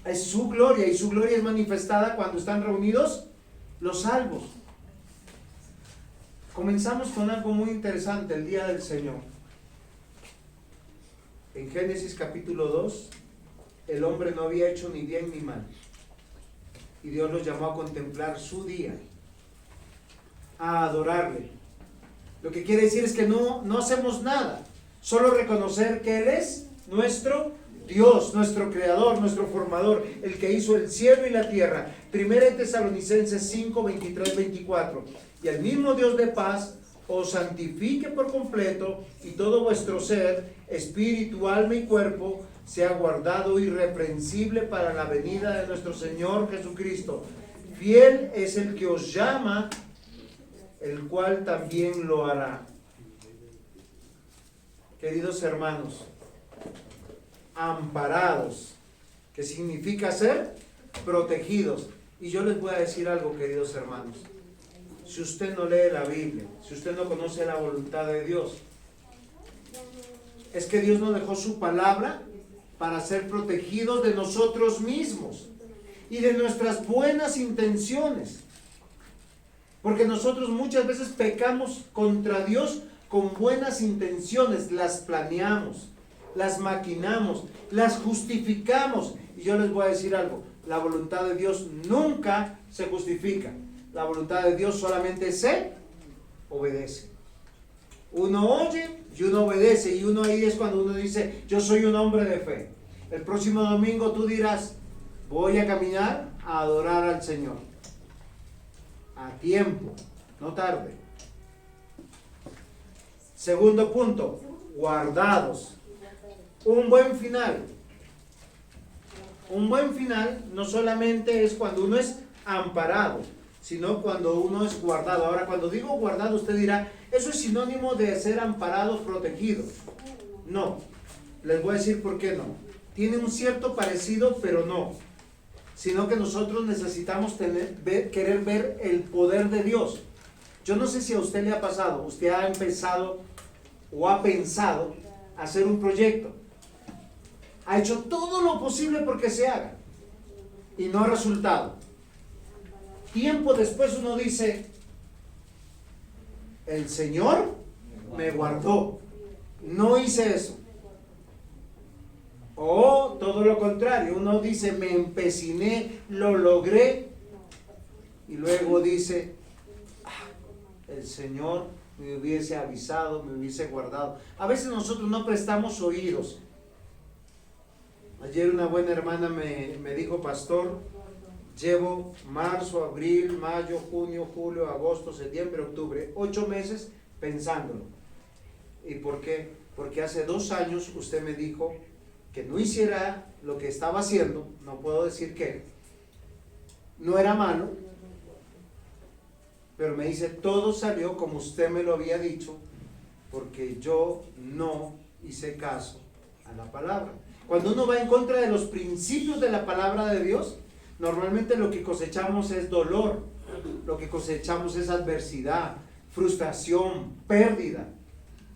Es su gloria, y su gloria es manifestada cuando están reunidos los salvos. Comenzamos con algo muy interesante, el día del Señor. En Génesis capítulo 2, el hombre no había hecho ni bien ni mal. Y Dios los llamó a contemplar su día, a adorarle. Lo que quiere decir es que no hacemos nada, solo reconocer que Él es nuestro Dios, nuestro creador, nuestro formador, el que hizo el cielo y la tierra. 1 Tesalonicenses 5, 23, 24. Y el mismo Dios de paz os santifique por completo, y todo vuestro ser, espíritu, alma y cuerpo, sea guardado irreprensible para la venida de nuestro Señor Jesucristo. Fiel es el que os llama, el cual también lo hará. Queridos hermanos, amparados, que significa ser protegidos. Y yo les voy a decir algo, queridos hermanos. Si usted no lee la Biblia, si usted no conoce la voluntad de Dios, es que Dios nos dejó su palabra para ser protegidos de nosotros mismos y de nuestras buenas intenciones. Porque nosotros muchas veces pecamos contra Dios con buenas intenciones, las planeamos, las maquinamos, las justificamos. Y yo les voy a decir algo, la voluntad de Dios nunca se justifica. La voluntad de Dios solamente se obedece. Uno oye y uno obedece, y uno ahí es cuando uno dice, yo soy un hombre de fe. El próximo domingo tú dirás, voy a caminar a adorar al Señor. A tiempo, no tarde. Segundo punto, guardados. Un buen final. Un buen final no solamente es cuando uno es amparado, sino cuando uno es guardado. Ahora, cuando digo guardado, usted dirá, eso es sinónimo de ser amparados, protegidos. No, les voy a decir por qué no. Tiene un cierto parecido, pero no. Sino que nosotros necesitamos querer ver el poder de Dios. Yo no sé si a usted le ha pasado, usted ha empezado o ha pensado hacer un proyecto. Ha hecho todo lo posible porque se haga y no ha resultado. Tiempo después uno dice, el Señor me guardó, no hice eso. O todo lo contrario, uno dice, me empeciné, lo logré, y luego dice, el Señor me hubiese avisado, me hubiese guardado. A veces nosotros no prestamos oídos. Ayer una buena hermana me dijo, pastor, llevo marzo, abril, mayo, junio, julio, agosto, septiembre, octubre, 8 meses pensándolo. ¿Y por qué? Porque hace 2 años usted me dijo que no hiciera lo que estaba haciendo, no puedo decir que no era malo, pero me dice, todo salió como usted me lo había dicho, porque yo no hice caso a la palabra. Cuando uno va en contra de los principios de la palabra de Dios, normalmente lo que cosechamos es dolor, lo que cosechamos es adversidad, frustración, pérdida.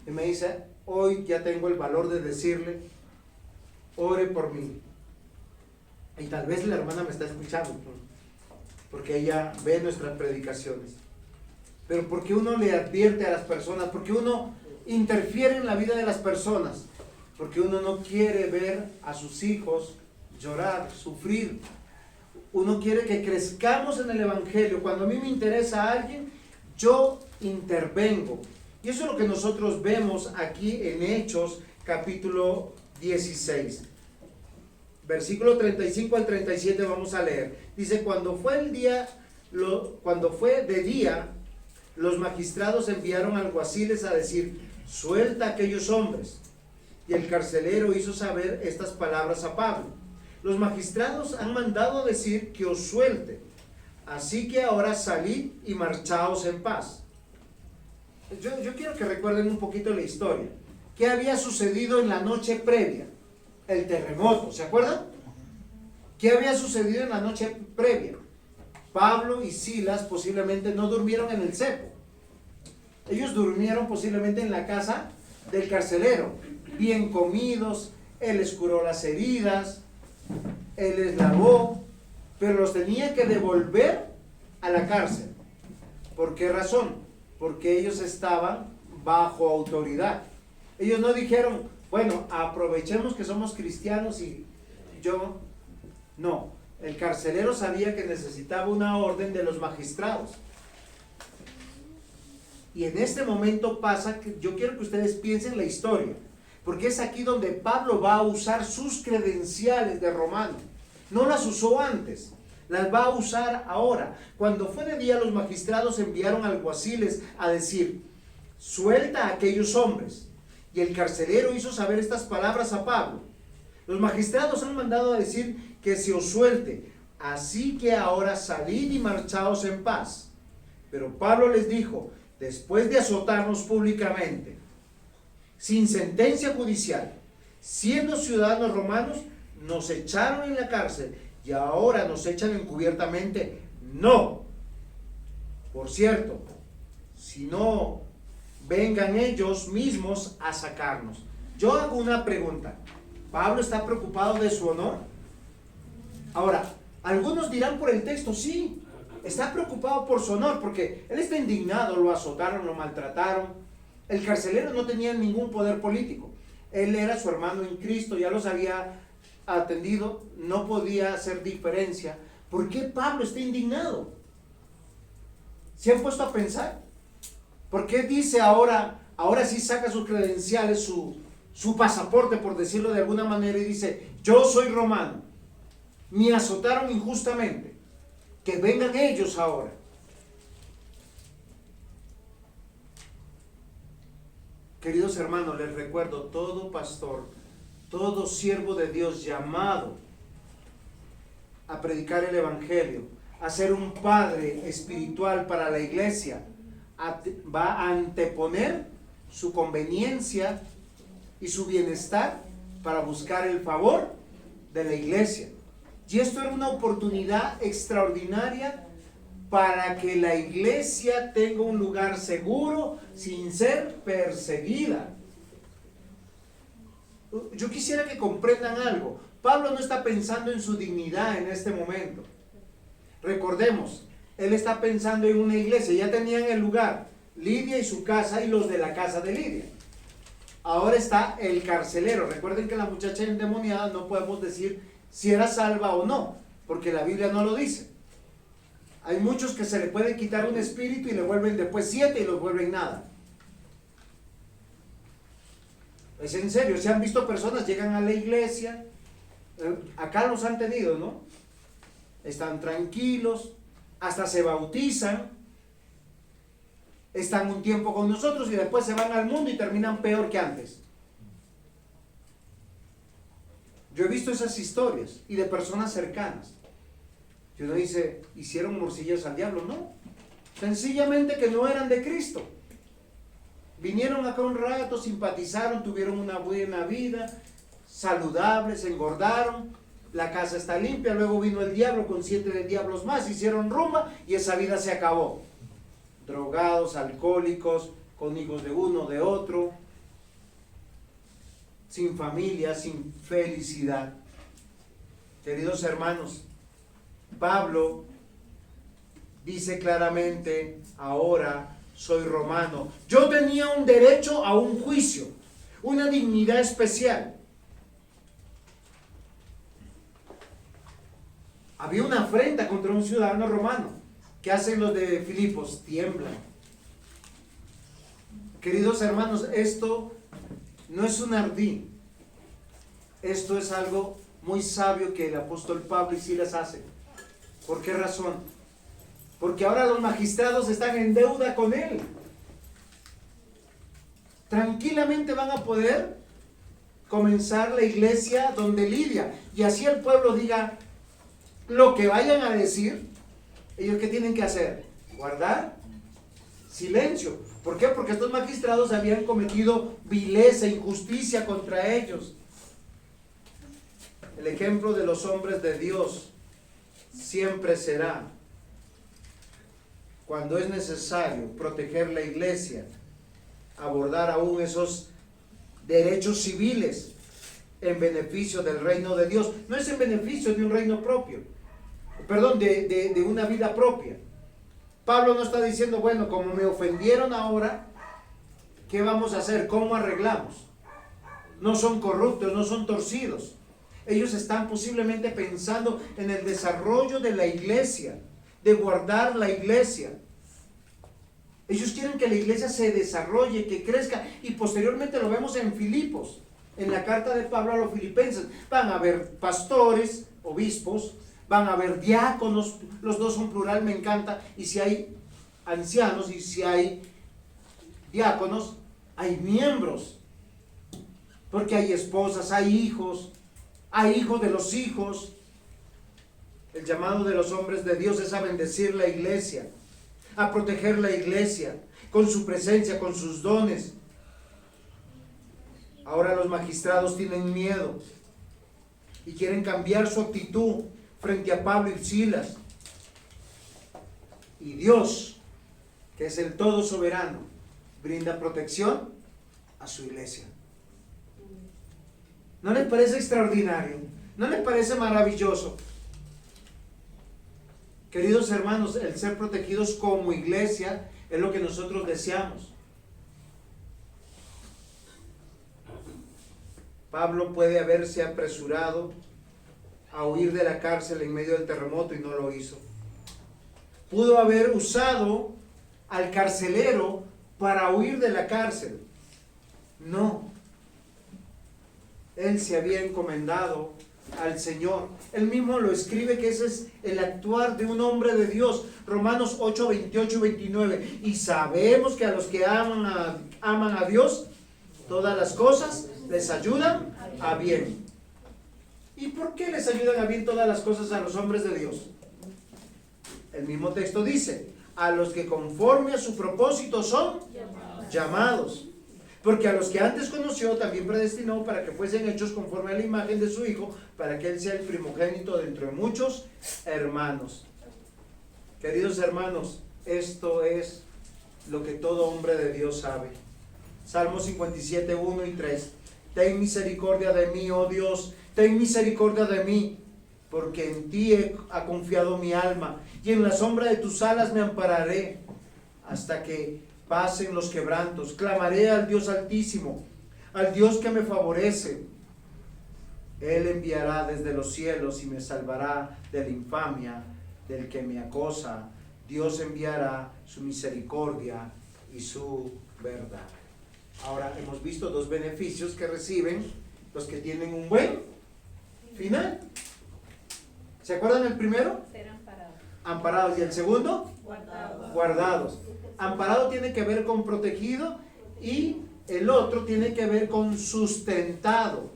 Y me dice, hoy ya tengo el valor de decirle, ore por mí. Y tal vez la hermana me está escuchando, porque ella ve nuestras predicaciones. Pero porque uno le advierte a las personas, porque uno interfiere en la vida de las personas, porque uno no quiere ver a sus hijos llorar, sufrir. Uno quiere que crezcamos en el evangelio. Cuando a mí me interesa a alguien, yo intervengo. Y eso es lo que nosotros vemos aquí en Hechos capítulo 16. Versículo 35 al 37 vamos a leer. Dice, cuando fue de día, los magistrados enviaron alguaciles a decir, suelta a aquellos hombres. y el carcelero hizo saber estas palabras a Pablo. Los magistrados han mandado decir que os suelte, así que ahora salid y marchaos en paz. Yo quiero que recuerden un poquito la historia. ¿Qué había sucedido en la noche previa? El terremoto, ¿se acuerdan? ¿Qué había sucedido en la noche previa? Pablo y Silas posiblemente no durmieron en el cepo. Ellos durmieron posiblemente en la casa del carcelero, bien comidos, él les curó las heridas, él les lavó, pero los tenía que devolver a la cárcel. ¿Por qué razón? Porque ellos estaban bajo autoridad. Ellos no dijeron, bueno, aprovechemos que somos cristianos y yo... No, el carcelero sabía que necesitaba una orden de los magistrados. Y en este momento pasa que yo quiero que ustedes piensen la historia, porque es aquí donde Pablo va a usar sus credenciales de romano. No las usó antes, las va a usar ahora. Cuando fue de día, los magistrados enviaron alguaciles a decir, suelta a aquellos hombres. Y el carcelero hizo saber estas palabras a Pablo. Los magistrados han mandado a decir que se os suelte, así que ahora salid y marchaos en paz. Pero Pablo les dijo, después de azotarnos públicamente, sin sentencia judicial, siendo ciudadanos romanos, nos echaron en la cárcel y ahora nos echan encubiertamente. No. Por cierto, si no, vengan ellos mismos a sacarnos. Yo hago una pregunta. ¿Pablo está preocupado de su honor? Ahora, algunos dirán por el texto, sí, está preocupado por su honor, porque él está indignado, lo azotaron, lo maltrataron. El carcelero no tenía ningún poder político. Él era su hermano en Cristo, ya los había atendido, no podía hacer diferencia. ¿Por qué Pablo está indignado? ¿Se han puesto a pensar? ¿Por qué dice ahora sí saca sus credenciales, su pasaporte, por decirlo de alguna manera, y dice, yo soy romano, me azotaron injustamente, que vengan ellos ahora? Queridos hermanos, les recuerdo, todo pastor, todo siervo de Dios llamado a predicar el evangelio, a ser un padre espiritual para la iglesia, va a anteponer su conveniencia y su bienestar para buscar el favor de la iglesia. Y esto era una oportunidad extraordinaria para que la iglesia tenga un lugar seguro sin ser perseguida. Yo quisiera que comprendan algo. Pablo no está pensando en su dignidad en este momento. Recordemos, él está pensando en una iglesia. Ya tenían el lugar, Lidia y su casa y los de la casa de Lidia. Ahora está el carcelero. Recuerden que la muchacha endemoniada no podemos decir si era salva o no, porque la Biblia no lo dice. Hay muchos que se le puede quitar un espíritu y le vuelven después 7 y los vuelven nada. Es en serio, se han visto personas, llegan a la iglesia, acá los han tenido, ¿no? Están tranquilos, hasta se bautizan, están un tiempo con nosotros y después se van al mundo y terminan peor que antes. Yo he visto esas historias y de personas cercanas. Y uno dice, ¿hicieron morcillas al diablo? No, sencillamente que no eran de Cristo. Vinieron acá un rato, simpatizaron, tuvieron una buena vida, saludables, engordaron, la casa está limpia, luego vino el diablo con 7 diablos más, hicieron rumba y esa vida se acabó. Drogados, alcohólicos, con hijos de uno, de otro, sin familia, sin felicidad. Queridos hermanos, Pablo dice claramente, ahora soy romano. Yo tenía un derecho a un juicio, una dignidad especial. Había una afrenta contra un ciudadano romano. ¿Qué hacen los de Filipos? Tiemblan. Queridos hermanos, esto no es un ardí. Esto es algo muy sabio que el apóstol Pablo y Silas hacen. ¿Por qué razón? Porque ahora los magistrados están en deuda con él. Tranquilamente van a poder comenzar la iglesia donde Lidia, y así el pueblo diga lo que vayan a decir. ¿Ellos qué tienen que hacer? Guardar silencio. ¿Por qué? Porque estos magistrados habían cometido vileza, injusticia contra ellos. El ejemplo de los hombres de Dios siempre será, cuando es necesario proteger la iglesia, abordar aún esos derechos civiles en beneficio del reino de Dios. No es en beneficio de un reino propio, perdón, de una vida propia. Pablo no está diciendo, bueno, como me ofendieron ahora, ¿qué vamos a hacer? ¿Cómo arreglamos? No son corruptos, no son torcidos. Ellos están posiblemente pensando en el desarrollo de la iglesia, de guardar la iglesia. Ellos quieren que la iglesia se desarrolle, que crezca, y posteriormente lo vemos en Filipos, en la carta de Pablo a los filipenses. Van a haber pastores, obispos, van a haber diáconos, los dos son plural, me encanta, y si hay ancianos y si hay diáconos, hay miembros, porque hay esposas, hay hijos de los hijos. El llamado de los hombres de Dios es a bendecir la iglesia, a proteger la iglesia con su presencia, con sus dones. Ahora los magistrados tienen miedo y quieren cambiar su actitud frente a Pablo y Silas. Y Dios, que es el todo soberano, brinda protección a su iglesia. ¿No les parece extraordinario? ¿No les parece maravilloso? Queridos hermanos, el ser protegidos como iglesia es lo que nosotros deseamos. Pablo puede haberse apresurado a huir de la cárcel en medio del terremoto y no lo hizo. Pudo haber usado al carcelero para huir de la cárcel. No. Él se había encomendado al Señor. Él mismo lo escribe, que ese es el actuar de un hombre de Dios. Romanos 8, 28 y 29. Y sabemos que a los que aman a Dios, todas las cosas les ayudan a bien. ¿Y por qué les ayudan a bien todas las cosas a los hombres de Dios? El mismo texto dice, a los que conforme a su propósito son llamados. Porque a los que antes conoció también predestinó para que fuesen hechos conforme a la imagen de su Hijo, para que Él sea el primogénito de entre muchos hermanos. Queridos hermanos, esto es lo que todo hombre de Dios sabe. Salmo 57, 1 y 3. Ten misericordia de mí, oh Dios, ten misericordia de mí, porque en ti ha confiado mi alma, y en la sombra de tus alas me ampararé, hasta que pasen los quebrantos. Clamaré al Dios Altísimo, al Dios que me favorece. Él enviará desde los cielos y me salvará de la infamia del que me acosa. Dios enviará su misericordia y su verdad. Ahora hemos visto dos beneficios que reciben los que tienen un buen final. ¿Se acuerdan el primero? Ser amparados. Amparados. ¿Y el segundo? Guardados. Guardados. Amparado tiene que ver con protegido y el otro tiene que ver con sustentado.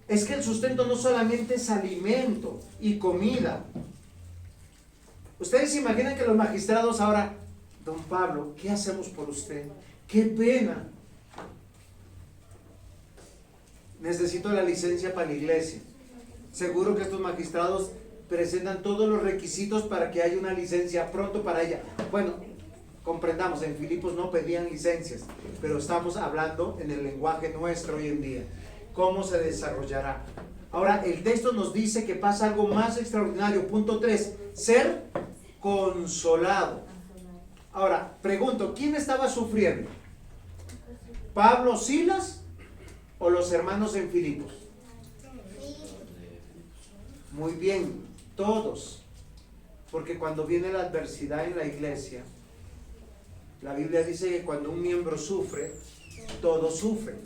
Es que el sustento no solamente es alimento y comida. Ustedes se imaginan que los magistrados ahora, don Pablo, ¿qué hacemos por usted? ¡Qué pena! Necesito la licencia para la iglesia. Seguro que estos magistrados presentan todos los requisitos para que haya una licencia pronto para ella. Bueno, comprendamos, en Filipos no pedían licencias, pero estamos hablando en el lenguaje nuestro hoy en día. ¿Cómo se desarrollará? Ahora, el texto nos dice que pasa algo más extraordinario. Punto 3, ser consolado. Ahora, pregunto, ¿quién estaba sufriendo? ¿Pablo, Silas o los hermanos en Filipos? Muy bien, todos. Porque cuando viene la adversidad en la iglesia, la Biblia dice que cuando un miembro sufre, todos sufren.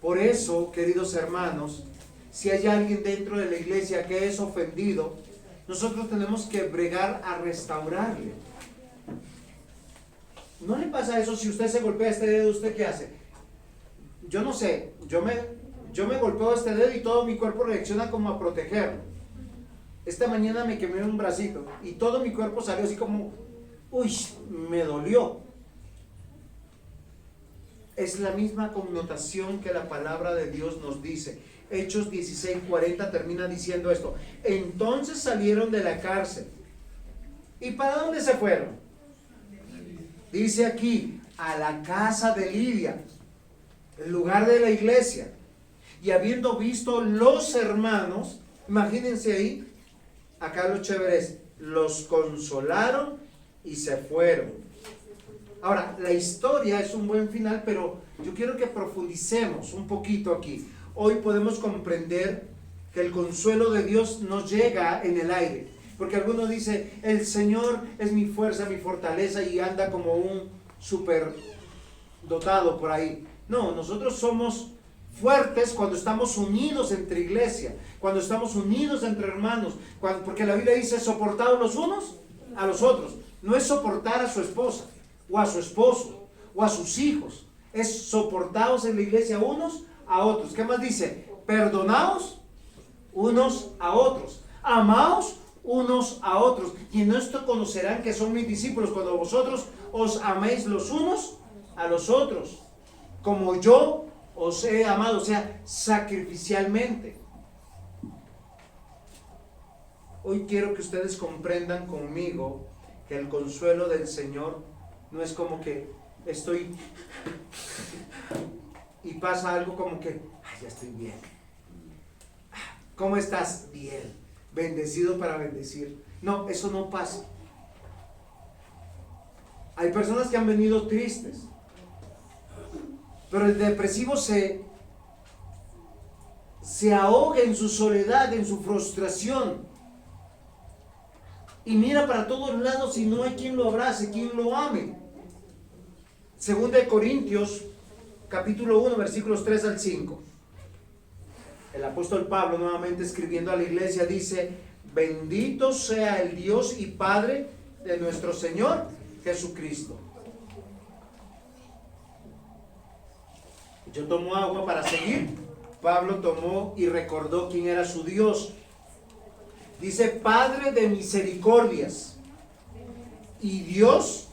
Por eso, queridos hermanos, si hay alguien dentro de la iglesia que es ofendido, nosotros tenemos que bregar a restaurarle. ¿No le pasa eso? Si usted se golpea este dedo, ¿usted qué hace? yo no sé, yo me golpeo este dedo y todo mi cuerpo reacciona como a protegerlo. Esta mañana me quemé un bracito y todo mi cuerpo salió así como, uy, me dolió. Es la misma connotación que la palabra de Dios nos dice. Hechos 16:40 termina diciendo esto. Entonces salieron de la cárcel. ¿Y para dónde se fueron? Dice aquí, a la casa de Lidia, el lugar de la iglesia. Y habiendo visto los hermanos, imagínense ahí, acá los chéveres, los consolaron y se fueron. Ahora, la historia es un buen final, pero yo quiero que profundicemos un poquito aquí. Hoy podemos comprender que el consuelo de Dios nos llega en el aire. Porque algunos dicen, el Señor es mi fuerza, mi fortaleza, y anda como un súper dotado por ahí. No, nosotros somos fuertes cuando estamos unidos entre iglesia, cuando estamos unidos entre hermanos, porque la Biblia dice, soportados los unos a los otros. No es soportar a su esposa, o a su esposo, o a sus hijos. Es soportados en la iglesia unos a otros. ¿Qué más dice? Perdonaos unos a otros. Amaos unos a otros. Y en esto conocerán que son mis discípulos, cuando vosotros os améis los unos a los otros, como yo os he amado, o sea, sacrificialmente. Hoy quiero que ustedes comprendan conmigo que el consuelo del Señor no es como que estoy y pasa algo como que, ay, ya estoy bien. ¿Cómo estás? Bien. Bendecido para bendecir. No, eso no pasa. Hay personas que han venido tristes, pero el depresivo se ahoga en su soledad, en su frustración, y mira para todos lados y no hay quien lo abrace, quien lo ame. Segunda de Corintios, capítulo 1, versículos 3 al 5. El apóstol Pablo, nuevamente escribiendo a la iglesia, dice: bendito sea el Dios y Padre de nuestro Señor Jesucristo. Yo tomo agua para seguir. Pablo tomó y recordó quién era su Dios. Dice: Padre de misericordias y Dios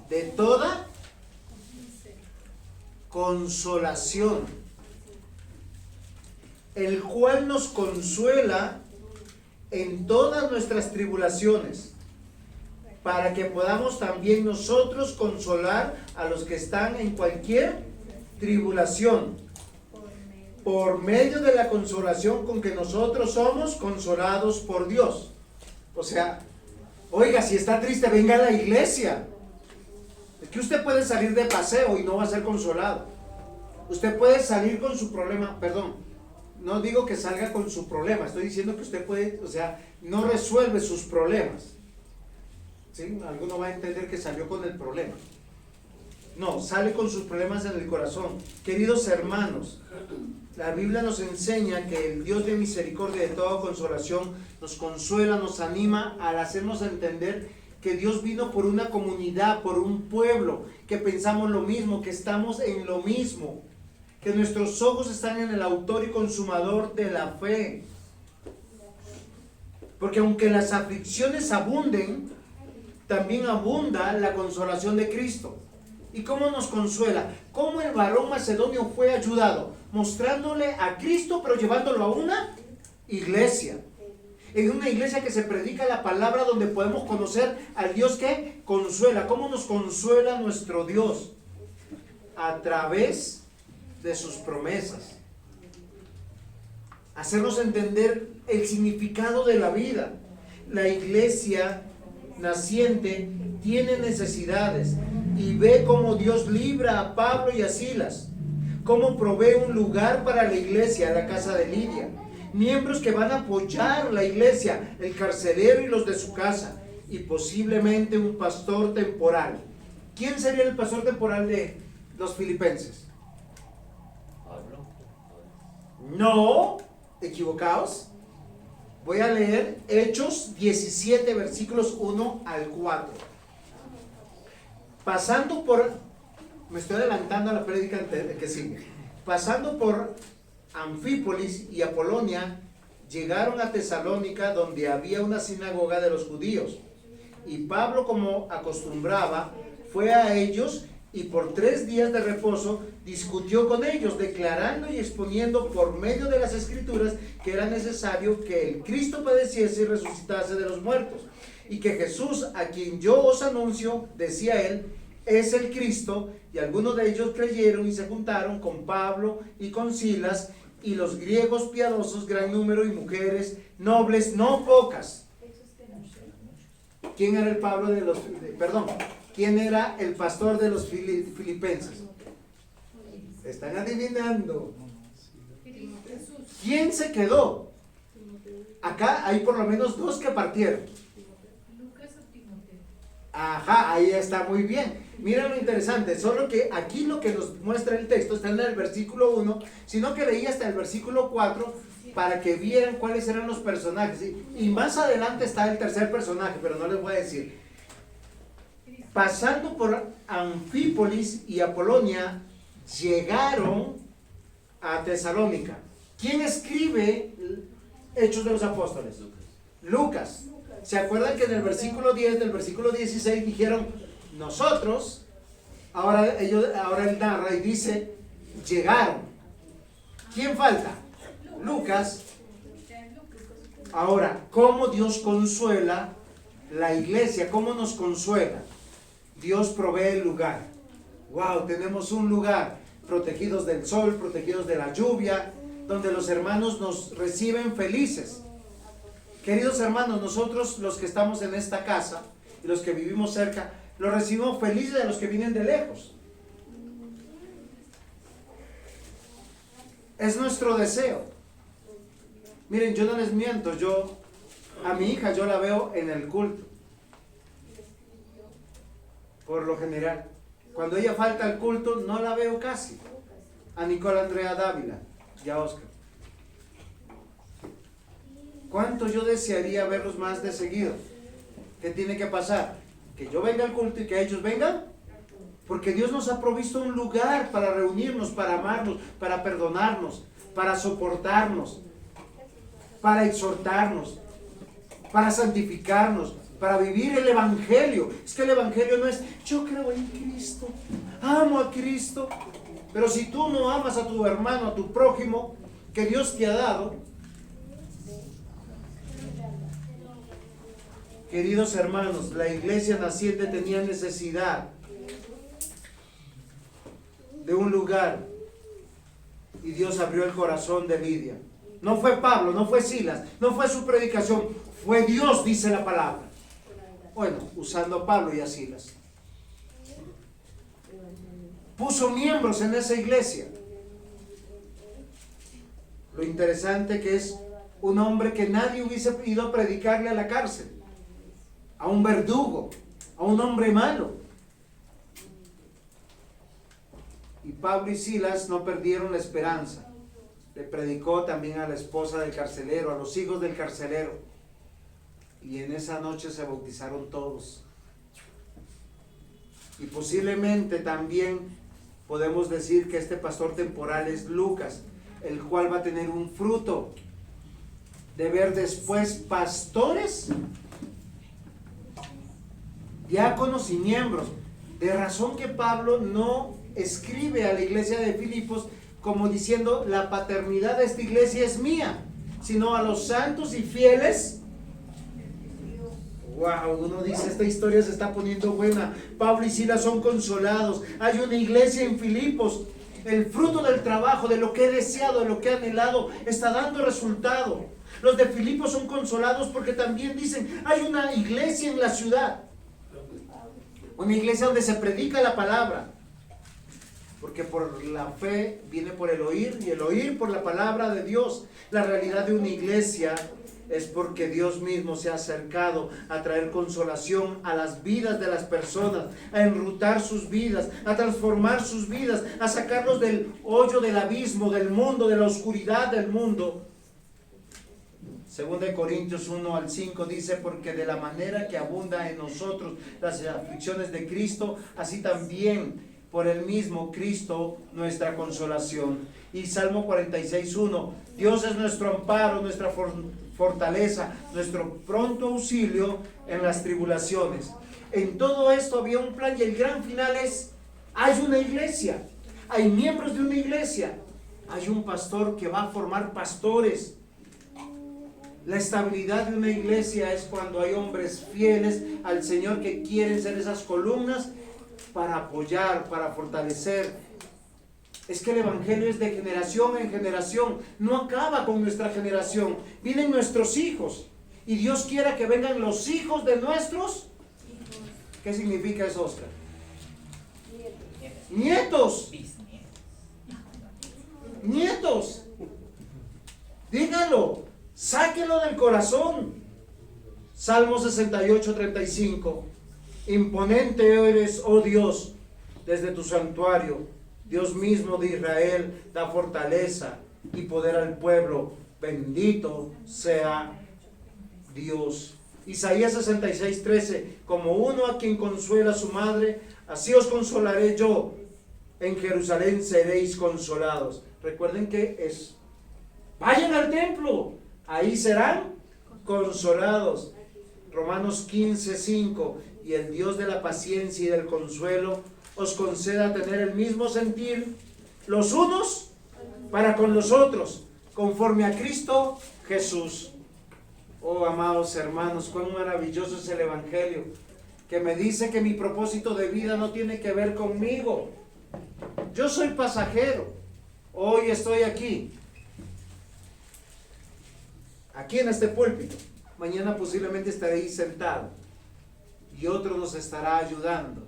de toda consolación, el cual nos consuela en todas nuestras tribulaciones, para que podamos también nosotros consolar a los que están en cualquier tribulación, por medio de la consolación con que nosotros somos consolados por Dios. O sea, oiga, si está triste, venga a la iglesia. Es que usted puede salir de paseo y no va a ser consolado. Usted puede salir con su problema, perdón, no digo que salga con su problema, estoy diciendo que usted puede, o sea, no resuelve sus problemas. ¿Sí? Alguno va a entender que salió con el problema. No, sale con sus problemas en el corazón. Queridos hermanos, la Biblia nos enseña que el Dios de misericordia y de toda consolación nos consuela, nos anima al hacernos entender que Dios vino por una comunidad, por un pueblo, que pensamos lo mismo, que estamos en lo mismo, que nuestros ojos están en el autor y consumador de la fe. Porque aunque las aflicciones abunden, también abunda la consolación de Cristo. ¿Y cómo nos consuela? ¿Cómo el varón macedonio fue ayudado? Mostrándole a Cristo, pero llevándolo a una iglesia. En una iglesia que se predica la palabra, donde podemos conocer al Dios que consuela. ¿Cómo nos consuela nuestro Dios? A través de sus promesas. Hacernos entender el significado de la vida. La iglesia naciente tiene necesidades y ve cómo Dios libra a Pablo y a Silas, cómo provee un lugar para la iglesia, la casa de Lidia, miembros que van a apoyar la iglesia, el carcelero y los de su casa, y posiblemente un pastor temporal. ¿Quién sería el pastor temporal de los filipenses? Pablo. No, equivocados. Voy a leer Hechos 17, versículos 1 al 4. Pasando por, me estoy adelantando a la prédica que sigue. pasando por Anfípolis y Apolonia, llegaron a Tesalónica, donde había una sinagoga de los judíos. Y Pablo, como acostumbraba, fue a ellos y por 3 días de reposo discutió con ellos, declarando y exponiendo por medio de las Escrituras que era necesario que el Cristo padeciese y resucitase de los muertos, y que Jesús, a quien yo os anuncio, decía él, es el Cristo. Y algunos de ellos creyeron y se juntaron con Pablo y con Silas, y los griegos piadosos, gran número, y mujeres nobles, no pocas. ¿Quién era el Pablo de los, perdón, quién era el pastor de los filipenses? Están adivinando. ¿Quién se quedó? Acá hay por lo menos 2 que partieron. Ajá, ahí está, muy bien. Mira lo interesante, solo que aquí lo que nos muestra el texto está en el versículo 1, sino que leí hasta el versículo 4 para que vieran cuáles eran los personajes. Y más adelante está el tercer personaje, pero no les voy a decir. Pasando por Anfípolis y Apolonia, llegaron a Tesalónica. ¿Quién escribe Hechos de los Apóstoles? Lucas. ¿Se acuerdan que en el versículo 10 del versículo 16 dijeron nosotros? Ahora él narra y dice llegaron. ¿Quién falta? Lucas. Ahora, ¿cómo Dios consuela la iglesia? ¿Cómo nos consuela? Dios provee el lugar. Wow, tenemos un lugar, protegidos del sol, protegidos de la lluvia, donde los hermanos nos reciben felices. Queridos hermanos, nosotros los que estamos en esta casa y los que vivimos cerca, los recibimos felices de los que vienen de lejos. Es nuestro deseo. Miren, yo no les miento, a mi hija yo la veo en el culto. Por lo general. Cuando ella falta al culto, no la veo casi. A Nicole Andrea Dávila y a Oscar. ¿Cuánto yo desearía verlos más de seguido? ¿Qué tiene que pasar? Que yo venga al culto y que ellos vengan. Porque Dios nos ha provisto un lugar para reunirnos, para amarnos, para perdonarnos, para soportarnos, para exhortarnos, para santificarnos, para vivir el Evangelio. Es que el Evangelio no es yo creo en Cristo, amo a Cristo, pero si tú no amas a tu hermano, a tu prójimo que Dios te ha dado. Queridos hermanos, la iglesia naciente tenía necesidad de un lugar y Dios abrió el corazón de Lidia. No fue Pablo, no fue Silas, no fue su predicación, fue Dios, dice la palabra. Bueno, usando a Pablo y a Silas. Puso miembros en esa iglesia. Lo interesante que es un hombre que nadie hubiese ido a predicarle a la cárcel, a un verdugo, a un hombre malo. Y Pablo y Silas no perdieron la esperanza. Le predicó también a la esposa del carcelero, a los hijos del carcelero. Y en esa noche se bautizaron todos. Y posiblemente también podemos decir que este pastor temporal es Lucas, el cual va a tener un fruto de ver después pastores, diáconos y miembros. De razón que Pablo no escribe a la iglesia de Filipos como diciendo la paternidad de esta iglesia es mía, sino a los santos y fieles. Wow, uno dice, esta historia se está poniendo buena. Pablo y Silas son consolados. Hay una iglesia en Filipos. El fruto del trabajo, de lo que he deseado, de lo que he anhelado, está dando resultado. Los de Filipos son consolados porque también dicen, hay una iglesia en la ciudad. Una iglesia donde se predica la palabra. Porque por la fe viene por el oír y el oír por la palabra de Dios. La realidad de una iglesia es porque Dios mismo se ha acercado a traer consolación a las vidas de las personas, a enrutar sus vidas, a transformar sus vidas, a sacarlos del hoyo del abismo, del mundo, de la oscuridad del mundo. Según de Corintios 1 al 5 dice, porque de la manera que abunda en nosotros las aflicciones de Cristo, así también por el mismo Cristo nuestra consolación. Y Salmo 46:1, Dios es nuestro amparo, nuestra fortaleza, nuestro pronto auxilio en las tribulaciones. En todo esto había un plan y el gran final es, hay una iglesia, hay miembros de una iglesia, hay un pastor que va a formar pastores. La estabilidad de una iglesia es cuando hay hombres fieles al Señor que quieren ser esas columnas para apoyar, para fortalecer. Es que el evangelio es de generación en generación, no acaba con nuestra generación, vienen nuestros hijos y Dios quiera que vengan los hijos de nuestros. ¿Qué significa eso, Oscar? Nietos. Nietos. Dígalo, sáquelo del corazón. Salmo 68:35. Imponente eres, oh Dios, desde tu santuario. Dios mismo de Israel da fortaleza y poder al pueblo. Bendito sea Dios. Isaías 66:13. Como uno a quien consuela su madre, así os consolaré yo. En Jerusalén seréis consolados. Recuerden que es, vayan al templo, ahí serán consolados. Romanos 15:5. Y el Dios de la paciencia y del consuelo os conceda tener el mismo sentir los unos para con los otros, conforme a Cristo Jesús. Oh, amados hermanos, cuán maravilloso es el evangelio, que me dice que mi propósito de vida no tiene que ver conmigo. Yo soy pasajero. Hoy estoy aquí en este púlpito. Mañana posiblemente estaré ahí sentado y otro nos estará ayudando,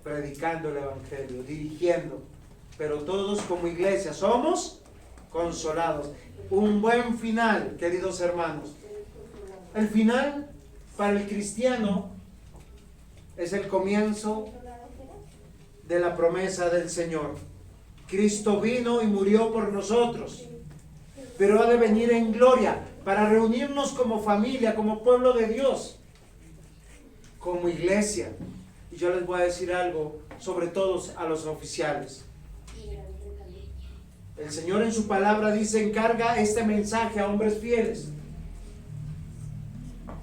predicando el evangelio, dirigiendo, pero todos como iglesia somos consolados. Un buen final, queridos hermanos. El final para el cristiano es el comienzo de la promesa del Señor. Cristo vino y murió por nosotros, pero ha de venir en gloria para reunirnos como familia, como pueblo de Dios, como iglesia. Y yo les voy a decir algo, sobre todo a los oficiales. El Señor en su palabra dice, encarga este mensaje a hombres fieles.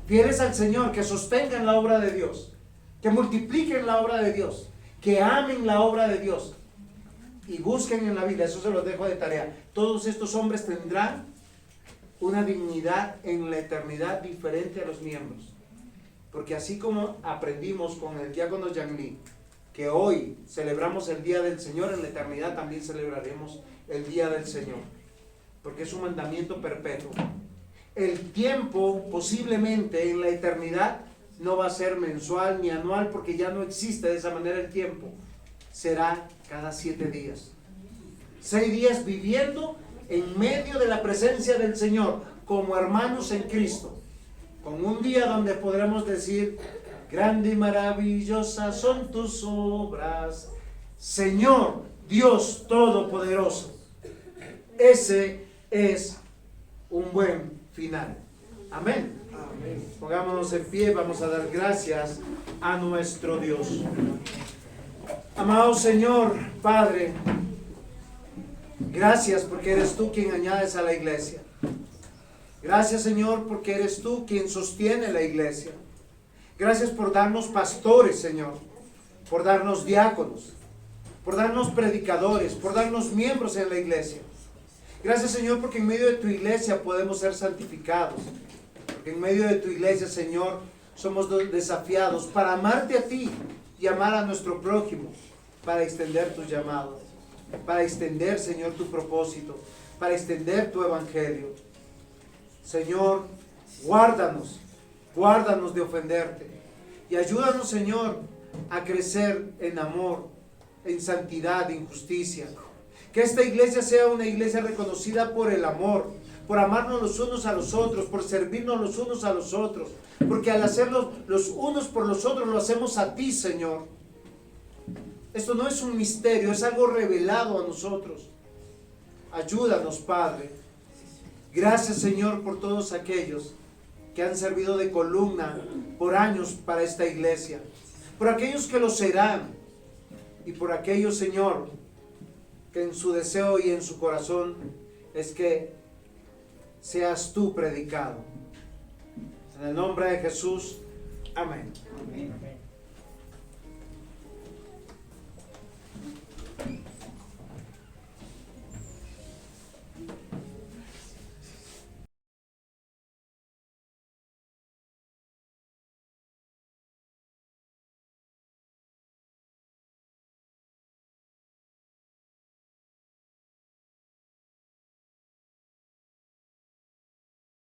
Fieles al Señor, que sostengan la obra de Dios, que multipliquen la obra de Dios, que amen la obra de Dios y busquen en la Biblia. Eso se los dejo de tarea. Todos estos hombres tendrán una dignidad en la eternidad diferente a los miembros. Porque así como aprendimos con el diácono Yanli, que hoy celebramos el Día del Señor, en la eternidad también celebraremos el Día del Señor, porque es un mandamiento perpetuo. El tiempo posiblemente en la eternidad no va a ser mensual ni anual, porque ya no existe de esa manera el tiempo. Será cada 7 días. 6 días viviendo en medio de la presencia del Señor, como hermanos en Cristo, con un día donde podremos decir, grande y maravillosa son tus obras, Señor Dios Todopoderoso. Ese es un buen final. Amén. Amén. Pongámonos en pie, vamos a dar gracias a nuestro Dios. Amado Señor, Padre, gracias porque eres tú quien añades a la iglesia. Gracias, Señor, porque eres tú quien sostiene la iglesia. Gracias por darnos pastores, Señor, por darnos diáconos, por darnos predicadores, por darnos miembros en la iglesia. Gracias, Señor, porque en medio de tu iglesia podemos ser santificados. Porque en medio de tu iglesia, Señor, somos desafiados para amarte a ti y amar a nuestro prójimo, para extender tus llamados, para extender, Señor, tu propósito, para extender tu evangelio. Señor, guárdanos de ofenderte y ayúdanos, Señor, a crecer en amor, en santidad, en justicia. Que esta iglesia sea una iglesia reconocida por el amor, por amarnos los unos a los otros, por servirnos los unos a los otros, porque al hacerlo los unos por los otros lo hacemos a ti, Señor. Esto no es un misterio, es algo revelado a nosotros. Ayúdanos, Padre. Gracias, Señor, por todos aquellos que han servido de columna por años para esta iglesia, por aquellos que lo serán, y por aquellos, Señor, que en su deseo y en su corazón es que seas tú predicado. En el nombre de Jesús, amén. Amén.